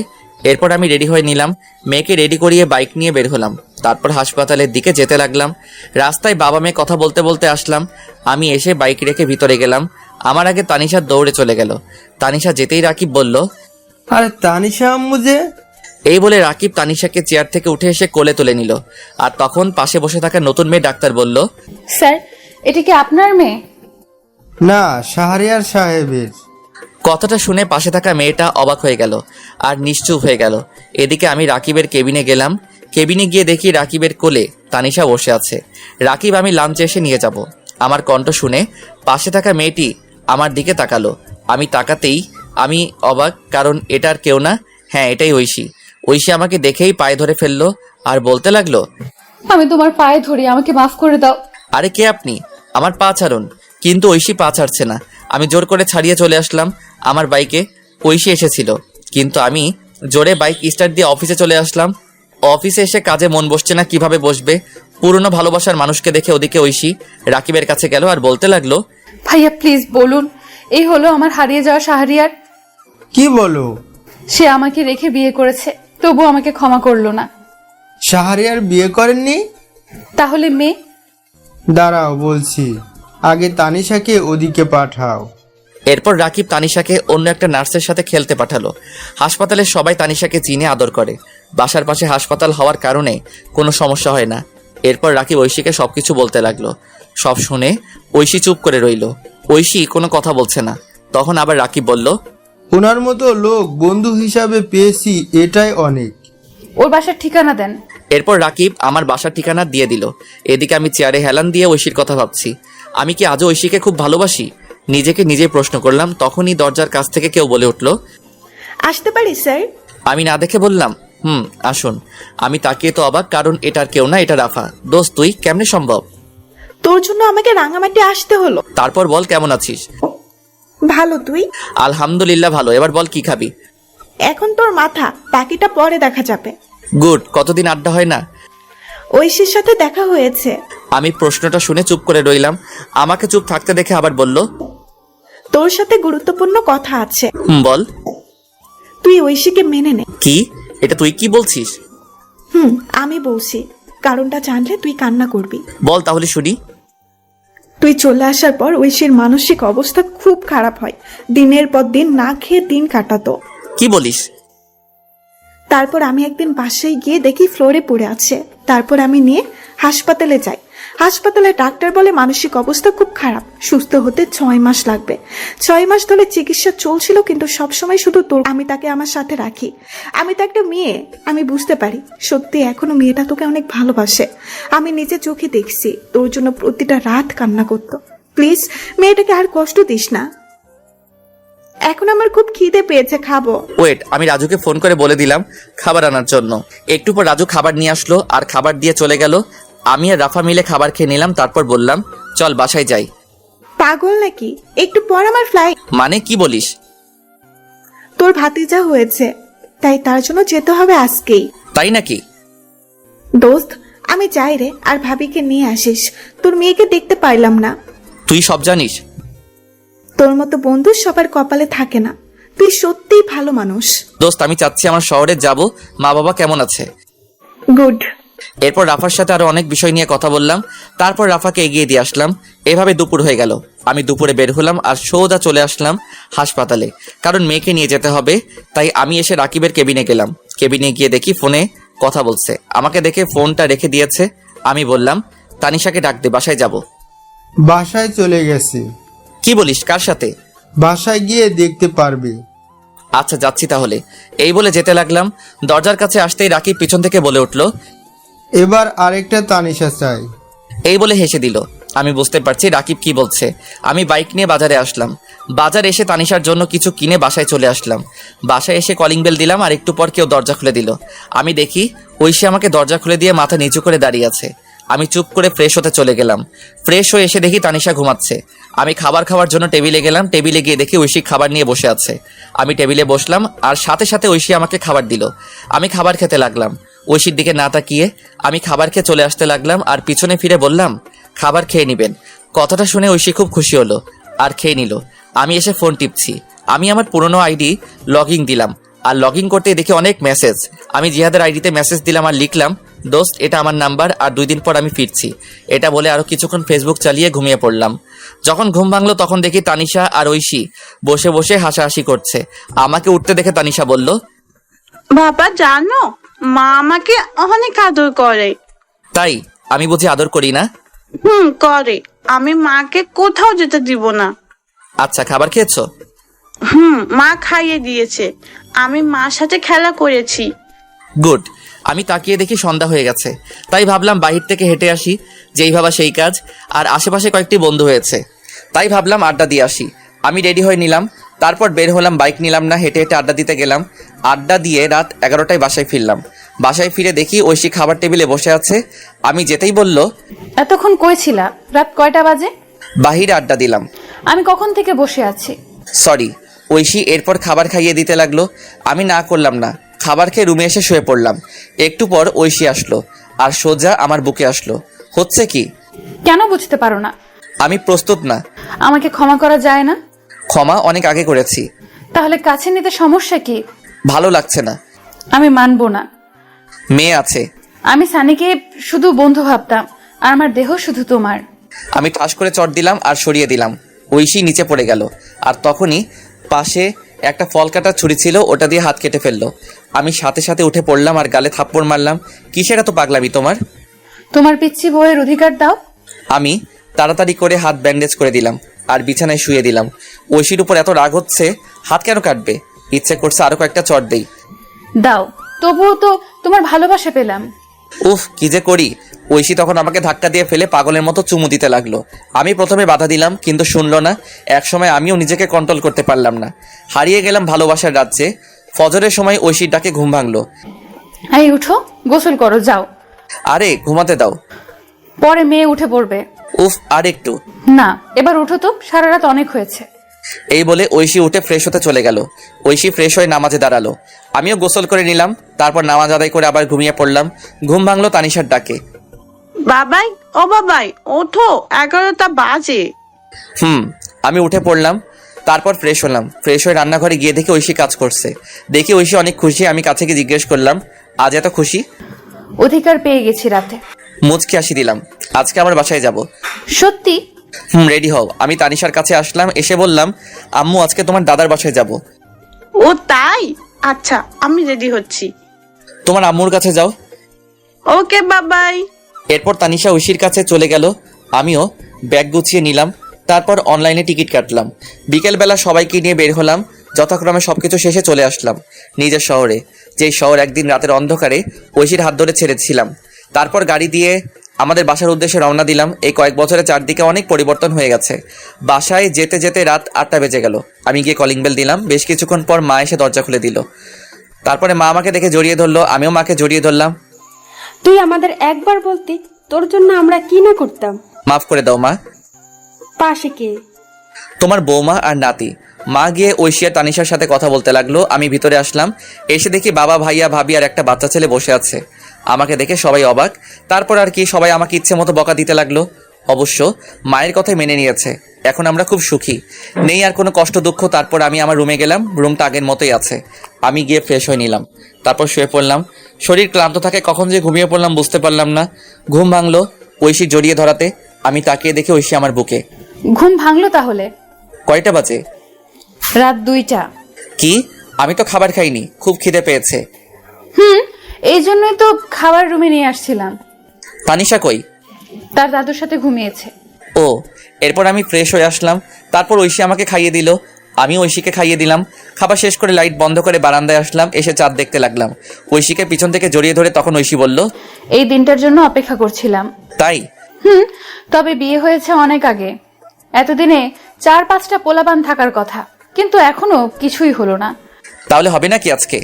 এরপর আমি রেডি হয়ে নিলাম, মেয়েকে রেডি করিয়ে বাইক নিয়ে বের হলাম। তারপর হাসপাতালের দিকে যেতে লাগলাম। রাস্তায় বাবা মেয়ে কথা বলতে বলতে আসলাম। আমি এসে বাইক রেখে ভিতরে গেলাম। আমার আগে তানিশা দৌড়ে চলে গেল। তানিশা যেতেই রাকিব বলল, আরে তানিশা আম্মু যে। এই বলে রাকিব তানিশাকে চেয়ার থেকে উঠে এসে কোলে তুলে নিল। আর তখন পাশে বসে থাকা নতুন মেয়ে ডাক্তার বলল, স্যার, এটা কি আপনার মেয়ে? না, শাহরিয়ার সাহেবের। কথাটা শুনে পাশে থাকা মেয়েটা অবাক হয়ে গেল আর নিশ্চুপ হয়ে গেল। এদিকে আমি রাকিবের কেবিনে গেলাম। কেবিনে গিয়ে দেখি রাকিবের কোলে তানিশা বসে আছে। রাকিব আমি লাঞ্চে এসে নিয়ে যাব। আমার কণ্ঠ শুনে পাশে থাকা মেয়েটি আমার দিকে তাকালো। আমি তাকাতেই আমি অবাক, কারণ এটার কেউ না, হ্যাঁ এটাই ঐশী। ঐশী আমাকে দেখেই পায়ে ধরে ফেললো আর বলতে লাগলো, আমি তোমার পায়ে ধরি, আমাকে মাফ করে দাও। আরে কে আপনি? আমার পা ছাড়ুন। কিন্তু ঐশী পা ছাড়ছে না। আমি জোর করে ছাড়িয়ে চলে আসলাম আমার বাইকে। ঐশী এসেছিল, কিন্তু আমি জোরে বাইক স্টার্ট দিয়ে অফিসে চলে আসলাম। অফিসে এসে কাজে মন বসছে না, কিভাবে বসবে? পুরনো ভালোবাসার মানুষকে দেখে ওদিকে ঐশী রাকিবের কাছে গেল আর বলতে লাগলো, ভাইয়া প্লিজ বলুন, এই হলো আমার হারিয়ে যাওয়া শাহরিয়ার। কি বলো? সে আমাকে রেখে বিয়ে করেছে, তবু আমাকে ক্ষমা করলো না। শাহরিয়ার বিয়ে করেননি? তাহলে মেয়ে? দাঁড়াও বলছি, আগে তানিশাকে ওদিকে পাঠাও। এরপর রাকিব তানিশাকে অন্য একটা নার্সের সাথে খেলতে পাঠালো। হাসপাতালের সবাই তানিশাকে চিনে আদর করে। বাসার পাশে হাসপাতাল হওয়ার কারণে কোনো সমস্যা হয় না। এরপর রাকিব ঐশীকে সবকিছু বলতে লাগলো। সব শুনে ঐশী চুপ করে রইল। ঐশী কোনো কথা বলছে না। তখন আবার রাকিব বলল, ওনার মতো লোক বন্ধু হিসাবে পেয়েছি, এটাই অনেক। ওর বাসার ঠিকানা দেন। এরপর রাকিব আমার বাসার ঠিকানা দিয়ে দিল। এদিকে আমি চেয়ারে হেলান দিয়ে ঐশীর কথা ভাবছি। আমি কি আজও ঐশীকে খুব ভালোবাসি? নিজেকে নিজে প্রশ্ন করলাম। তখনই দরজার কাছ থেকে কেউ বলে উঠল, আসতে পারি স্যার? আমি না দেখে বললাম, আসুন। আমি তাকিয়ে তো অবাক, কারণ এটার কেউ না, এটা রাফা। দোস্ত, তুই কেমনে সম্ভব? তোর জন্য আমাকে রাঙামাটি আসতে হলো। তারপর বল, কেমন আছিস? ভালো, তুই? আলহামদুলিল্লাহ ভালো। এবার বল কি খাবি? এখন তোর মাথা, বাকিটা পরে দেখা যাবে। গুড। কতদিন আড্ডা হয় না। ঐশীর সাথে দেখা হয়েছে। আমি প্রশ্নটা শুনে চুপ করে রইলাম। আমাকে চুপ থাকতে দেখে আবার বলল, তোর সাথে গুরুত্বপূর্ণ কথা আছে। বল। তুই ঐশীকে মেনে নে। কি? এটা তুই কি বলছিস? আমি বলছি, কারণটা জানলে তুই কান্না করবি। বল তাহলে শুনি। তুই চলে আসার পর ঐশীর মানসিক অবস্থা খুব খারাপ হয়। দিনের পর দিন না খেয়ে দিন কাটাতো। কি বলিস? তারপর আমি একদিন বাসায় গিয়ে দেখি ফ্লোরে পড়ে আছে। তারপর আমি নিয়ে হাসপাতালে যাই। হাসপাতালে ডাক্তার বলে মানসিক অবস্থা খুব খারাপ, সুস্থ হতে 6 মাস লাগবে। 6 মাস ধরে চিকিৎসা চলছিল, কিন্তু সবসময় শুধু তোর। আমি তাকে আমার সাথে রাখি। আমি তো একটা মেয়ে, আমি বুঝতে পারি সত্যি এখনো মেয়েটা তোকে অনেক ভালোবাসে। আমি নিজে চোখে দেখছি তোর জন্য প্রতিটা রাত কান্না করতো। প্লিজ মেয়েটাকে আর কষ্ট দিস না। এখন আমার খুব খিদে পেয়েছে, খাবো। ওয়েট, আমি রাজুকে ফোন করে বলে দিলাম খাবার আনার জন্য। একটু পর রাজু খাবার নিয়ে আসলো আর খাবার দিয়ে চলে গেল। আমি আর রাফা মিলে খাবার খেয়ে নিলাম। তারপর বললাম, চল বাসায় যাই। পাগল নাকি? একটু পর আমার ফ্লাইট। মানে কি বলিস? তোর ভাতিজা হয়েছে, তাই তার জন্য যেতে হবে আজকেই। তাই নাকি? দোস্ত, আমি যাই রে, আর ভাবিকে নিয়ে আসিস। তোর মেয়েকে দেখতে পাইলাম না। তুই সব জানিস? তোর মতো বন্ধু সবার কপালে থাকে না। তুই সত্যিই ভালো মানুষ। দোস্ত, আমি চাচ্ছি আমার শহরে যাব। মা বাবা কেমন আছে? গুড। এরপর রাফার সাথে আরো অনেক বিষয় নিয়ে কথা বললাম। তারপর রাফাকে এগিয়ে দিয়ে আসলাম। এভাবে দুপুর হয়ে গেল। আমি দুপুরে বের হলাম আর সোজা চলে আসলাম হাসপাতালে, কারণ মেয়েকে নিয়ে যেতে হবে। তাই আমি এসে রাকিবের কেবিনে গেলাম। কেবিনে গিয়ে দেখি ফোনে কথা বলছে। আমাকে দেখে ফোনটা রেখে দিয়েছে। আমি বললাম, তানিশাকে ডাক দে, বাসায় যাব। বাসায় চলে গেছে। কি বলিস? কার সাথে? বাসায় গিয়ে দেখতে পারবি। আচ্ছা, যাচ্ছি তাহলে। এই বলে যেতে লাগলাম। দরজার কাছে আসতেই রাকিব পিছন থেকে বলে উঠল, এবার আরেকটা তানিশা চাই। এই বলে হেসে দিল। আমি বুঝতে পারছি রাকিব কি বলছে। আমি বাইক নিয়ে বাজারে আসলাম। বাজারে এসে তানিশার জন্য কিছু কিনে বাসায় চলে আসলাম। বাসায় এসে কলিং বেল দিলাম আর একটু পর কেউ দরজা খুলে দিল। আমি দেখি ঐশী আমাকে দরজা খুলে দিয়ে মাথা নিচু করে দাঁড়িয়ে আছে। আমি চুপ করে ফ্রেশ হতে চলে গেলাম। ফ্রেশ হয়ে এসে দেখি তানিশা ঘুমাচ্ছে। আমি খাবার খাওয়ার জন্য টেবিলে গেলাম। টেবিলে গিয়ে দেখি ঐশী খাবার নিয়ে বসে আছে। আমি টেবিলে বসলাম আর সাথে সাথে ঐশী আমাকে খাবার দিল। আমি খাবার খেতে লাগলাম। ঐশীর দিকে না তাকিয়ে আমি খাবার খেয়ে চলে আসতে লাগলাম আর পিছনে ফিরে বললাম, খাবার খেয়ে নিবেন। কথাটা শুনে ঐশী খুব খুশি হলো আর খেয়ে নিল। আমি এসে ফোন টিপছি। আমি আমার পুরনো আইডি লগইন দিলাম আর লগইন করতে দেখি অনেক মেসেজ। আমি জিহাদের আইডিতে মেসেজ দিলাম আর লিখলাম, দোস্ত, এটা আমার নাম্বার আর 2 দিন পর আমি ফিরছি। এটা বলে আরো কিছুক্ষণ ফেসবুক চালিয়ে ঘুমিয়ে পড়লাম। যখন ঘুম ভাঙলো তখন দেখি তানিশা আর ঐশী বসে বসে হাসাহাসি করছে। আমাকে উঠতে দেখে তানিশা বলল, বাবা জানো, মা আমাকে অনেক আদর করে। তাই? আমি বুঝি আদর করি না? করে। আমি মাকে কোথাও যেতে দিব না। আচ্ছা, খাবার খেয়েছো? মা খাইয়ে দিয়েছে। আমি মার সাথে খেলা করেছি। গুড। আমি তাকিয়ে দেখি সন্ধ্যা হয়ে গেছে। তাই ভাবলাম বাহির থেকে হেঁটে আসি। যেই ভাবা সেই কাজ। আর আশেপাশে কয়েকটি বন্ধু হয়েছে, তাই ভাবলাম আড্ডা দিয়ে আসি। আমি রেডি হয়ে নিলাম। তারপর বের হলাম। বাইক নিলাম না, হেঁটে হেঁটে আড্ডা দিতে গেলাম। আড্ডা দিয়ে রাত 11টায় বাসায় ফিরলাম। বাসায় ফিরে দেখি ঐশী খাবার টেবিলে বসে আছে। আমি যেতেই বলল, এতক্ষণ কই ছিলা? রাত কয়টা বাজে? বাহিরে আড্ডা দিলাম। আমি কখন থেকে বসে আছি। সরি। ঐশী এরপর খাবার খাইয়ে দিতে লাগলো। আমি না করলাম না। খাবার খেয়ে রুমে এসে শুয়ে পড়লাম। একটু পর ঐশী আসলো আর সোজা আমার বুকে আসলো। হচ্ছে কি? কেন বুঝতে পারো না? আমি প্রস্তুত না। আমাকে ক্ষমা করা যায় না? ক্ষমা অনেক আগে করেছি। তাহলে কাছে নিতে সমস্যা কি? ভালো লাগছে না। আমি মানবো না। মেয়ে আছে। আমি সানিকে শুধু বন্ধু ভাবতাম আর আমার দেহ শুধু তোমার। আমি ঠাস করে চট দিলাম আর সরিয়ে দিলাম। ঐশী নিচে পড়ে গেল আর তখনই পাশে একটা ফল কাটার ছুরি ছিল, ওটা দিয়ে হাত কেটে ফেললো। আমি সাথে সাথে উঠে পড়লাম আর গালে থাপ্পড় মারলাম। কিসের এত পাগলামি তোমার? তোমার পিচ্ছি বউয়ের অধিকার দাও। আমি তাড়াতাড়ি করে হাত ব্যান্ডেজ করে দিলাম আর বিছানায় শুয়ে দিলাম। ঐশীর উপর এত রাগ হচ্ছে, হাত কেন কাটবে? ইচ্ছে করছে আরো কয়েকটা চট দেই। দাও, তবুও তো তোমার ভালোবাসা পেলাম। উফ, কি যে করি। ঐশী তখন আমাকে ধাক্কা দিয়ে ফেলে পাগলের মতো চুমু দিতে লাগলো। আমি প্রথমে বাধা দিলাম কিন্তু শুনলো না। একসময় আমিও নিজেকে কন্ট্রোল করতে পারলাম না। হারিয়ে গেলাম ভালোবাসার রাজ্যে। ফজরের সময় ঐশীর ডাকে ঘুম ভাঙলো। এই উঠো, গোসল করো, যাও। আরে ঘুমাতে দাও। পরে মেয়ে উঠে পড়বে। উফ, আর একটু। না, এবার উঠো তো, সারা রাত অনেক হয়েছে। এই বলে ঐশী উঠে ফ্রেশ হতে চলে গেল। ঐশী ফ্রেশ হয়ে নামাজে দাঁড়ালো। আমিও গোসল করে নিলাম। তারপর নামাজ আদায় করে আবার ঘুমিয়ে পড়লাম। ঘুম ভাঙলো তানিশার ডাকে। বাবাই, ও বাবাই, ওঠো, 11টা বাজে। আমি উঠে পড়লাম। তারপর ফ্রেশ হলাম। ফ্রেশ হয়ে রান্নাঘরে গিয়ে দেখি ঐশী কাজ করছে। দেখি ঐশী অনেক খুশি। আমি কাছে গিয়ে জিজ্ঞেস করলাম, আজ এত খুশি? অধিকার পেয়ে গেছি রাতে। মুচকি হাসি দিলাম। আজকে আমার বাসায় যাব। সত্যি? রেডি হও। আমি তানিশার কাছে আসলাম। এসে বললাম, আম্মু আজকে তোমার দাদার বাসায় যাব। ও তাই? আচ্ছা, আমি রেডি হচ্ছি। তোমার আম্মুর কাছে যাও। ওকে বাবাই। এরপর তানিশা ঐশীর কাছে চলে গেল। আমিও ব্যাগ গুছিয়ে নিলাম। তারপর অনলাইনে টিকিট কাটলাম। বিকেলবেলা সবাইকে নিয়ে বের হলাম। যথাক্রমে সবকিছু শেষে চলে আসলাম নিজের শহরে, যেই শহর একদিন রাতের অন্ধকারে ঐশীর হাত ধরে ছেড়েছিলাম। তারপর গাড়ি দিয়ে আমাদের বাসার উদ্দেশ্যে রওনা দিলাম। এই কয়েক বছরে চারদিকে অনেক পরিবর্তন হয়ে গেছে। বাসায় যেতে যেতে রাত 8টা বেজে গেল। আমি গিয়ে কলিং বেল দিলাম। বেশ কিছুক্ষণ পর মা এসে দরজা খুলে দিল। তারপরে মা আমাকে দেখে জড়িয়ে ধরলো। আমিও মাকে জড়িয়ে ধরলাম। তুই আমাদের একবার বলতি, তোর জন্য আমরা কি না করতাম। মাফ করে দাও মা। পাশে কে? তোমার বৌমা আর নাতি। মা গিয়ে ঐশী আর তানিশার সাথে কথা বলতে লাগলো। আমি ভিতরে আসলাম। এসে দেখি বাবা, ভাইয়া, ভাবি আর একটা বাচ্চা ছেলে বসে আছে। আমাকে দেখে সবাই অবাক। তারপর আর কি, সবাই আমাকে ইচ্ছে মতো বকা দিতে লাগলো। অবশ্য মায়ের কথাই মেনে নিয়েছে। এখন আমরা খুব সুখী, নেই আর কোনো কষ্ট দুঃখ। তারপর আমি আমার রুমে গেলাম, রুমটা আগের মতোই আছে। আমি গিয়ে ফ্রেশ হয়ে নিলাম, তারপর শুয়ে পড়লাম। শরীর ক্লান্ত থাকে, কখন যে ঘুমিয়ে পড়লাম বুঝতে পারলাম না। ঘুম ভাঙলো ঐশী জড়িয়ে ধরাতে। আমি তাকিয়ে দেখি ঐশী আমার বুকে। ঘুম ভাঙলো তাহলে? কয়টা বাজে? রাত 2টা। কি? আমি তো খাবার খাইনি, খুব খিদে পেয়েছে। এই জন্যই তো খাবার রুমে নিয়ে আসছিলাম। তানিশা কই? তার দাদুর সাথে ঘুমিয়েছে। ও, এরপর আমি ফ্রেশ হয়ে আসলাম। তারপর ঐশী আমাকে খাইয়ে দিল, আমি ঐশীকে খাইয়ে দিলাম। খাবার শেষ করে লাইট বন্ধ করে বারান্দায় আসলাম, এসে চাঁদ দেখতে লাগলাম। ঐশীকে পিছন থেকে জড়িয়ে ধরে তখন ঐশী বলল, এই দিনটার জন্য অপেক্ষা করছিলাম। তাই? তবে বিয়ে হয়েছে অনেক আগে। এতদিনে 4-5টা পোলাপান থাকার কথা, কিন্তু এখনো কিছুই হলো না। তাহলে হবে নাকি আজকে?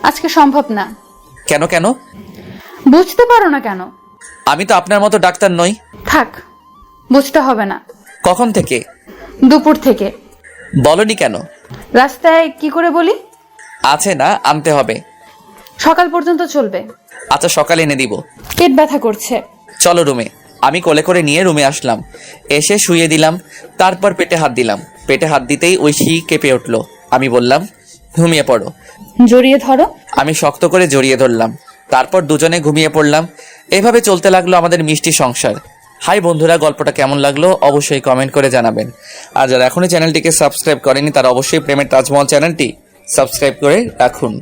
আজকে সম্ভব না। কেন কেন? বুঝতে পারো না কেন? আমি তো আপনার মতো ডাক্তার নই। থাক, বুঝতে হবে না। কখন থেকে? দুপুর থেকে। বলনি কেন? রাস্তায় কি করে বলি? আছে না, আনতে হবে। সকাল পর্যন্ত চলবে। আচ্ছা, সকালে এনে দিব। পেট ব্যথা করছে। চলো রুমে। আমি কোলে করে নিয়ে রুমে আসলাম, এসে শুয়ে দিলাম। তারপর পেটে হাত দিলাম। পেটে হাত দিতেই ঐশী কেঁপে উঠলো। আমি বললাম, ঘুমিয়ে পড়ো। জড়িয়ে ধরো। আমি শক্ত করে জড়িয়ে ধরলাম। তারপর দুজনে ঘুমিয়ে পড়লাম। এভাবে চলতে লাগলো আমাদের মিষ্টি সংসার। হাই বন্ধুরা, গল্পটা কেমন লাগলো অবশ্যই কমেন্ট করে জানাবেন। আর যারা এখনই চ্যানেলটিকে সাবস্ক্রাইব করেনি তারা অবশ্যই প্রেমের তাজমহল চ্যানেলটি সাবস্ক্রাইব করে রাখুন।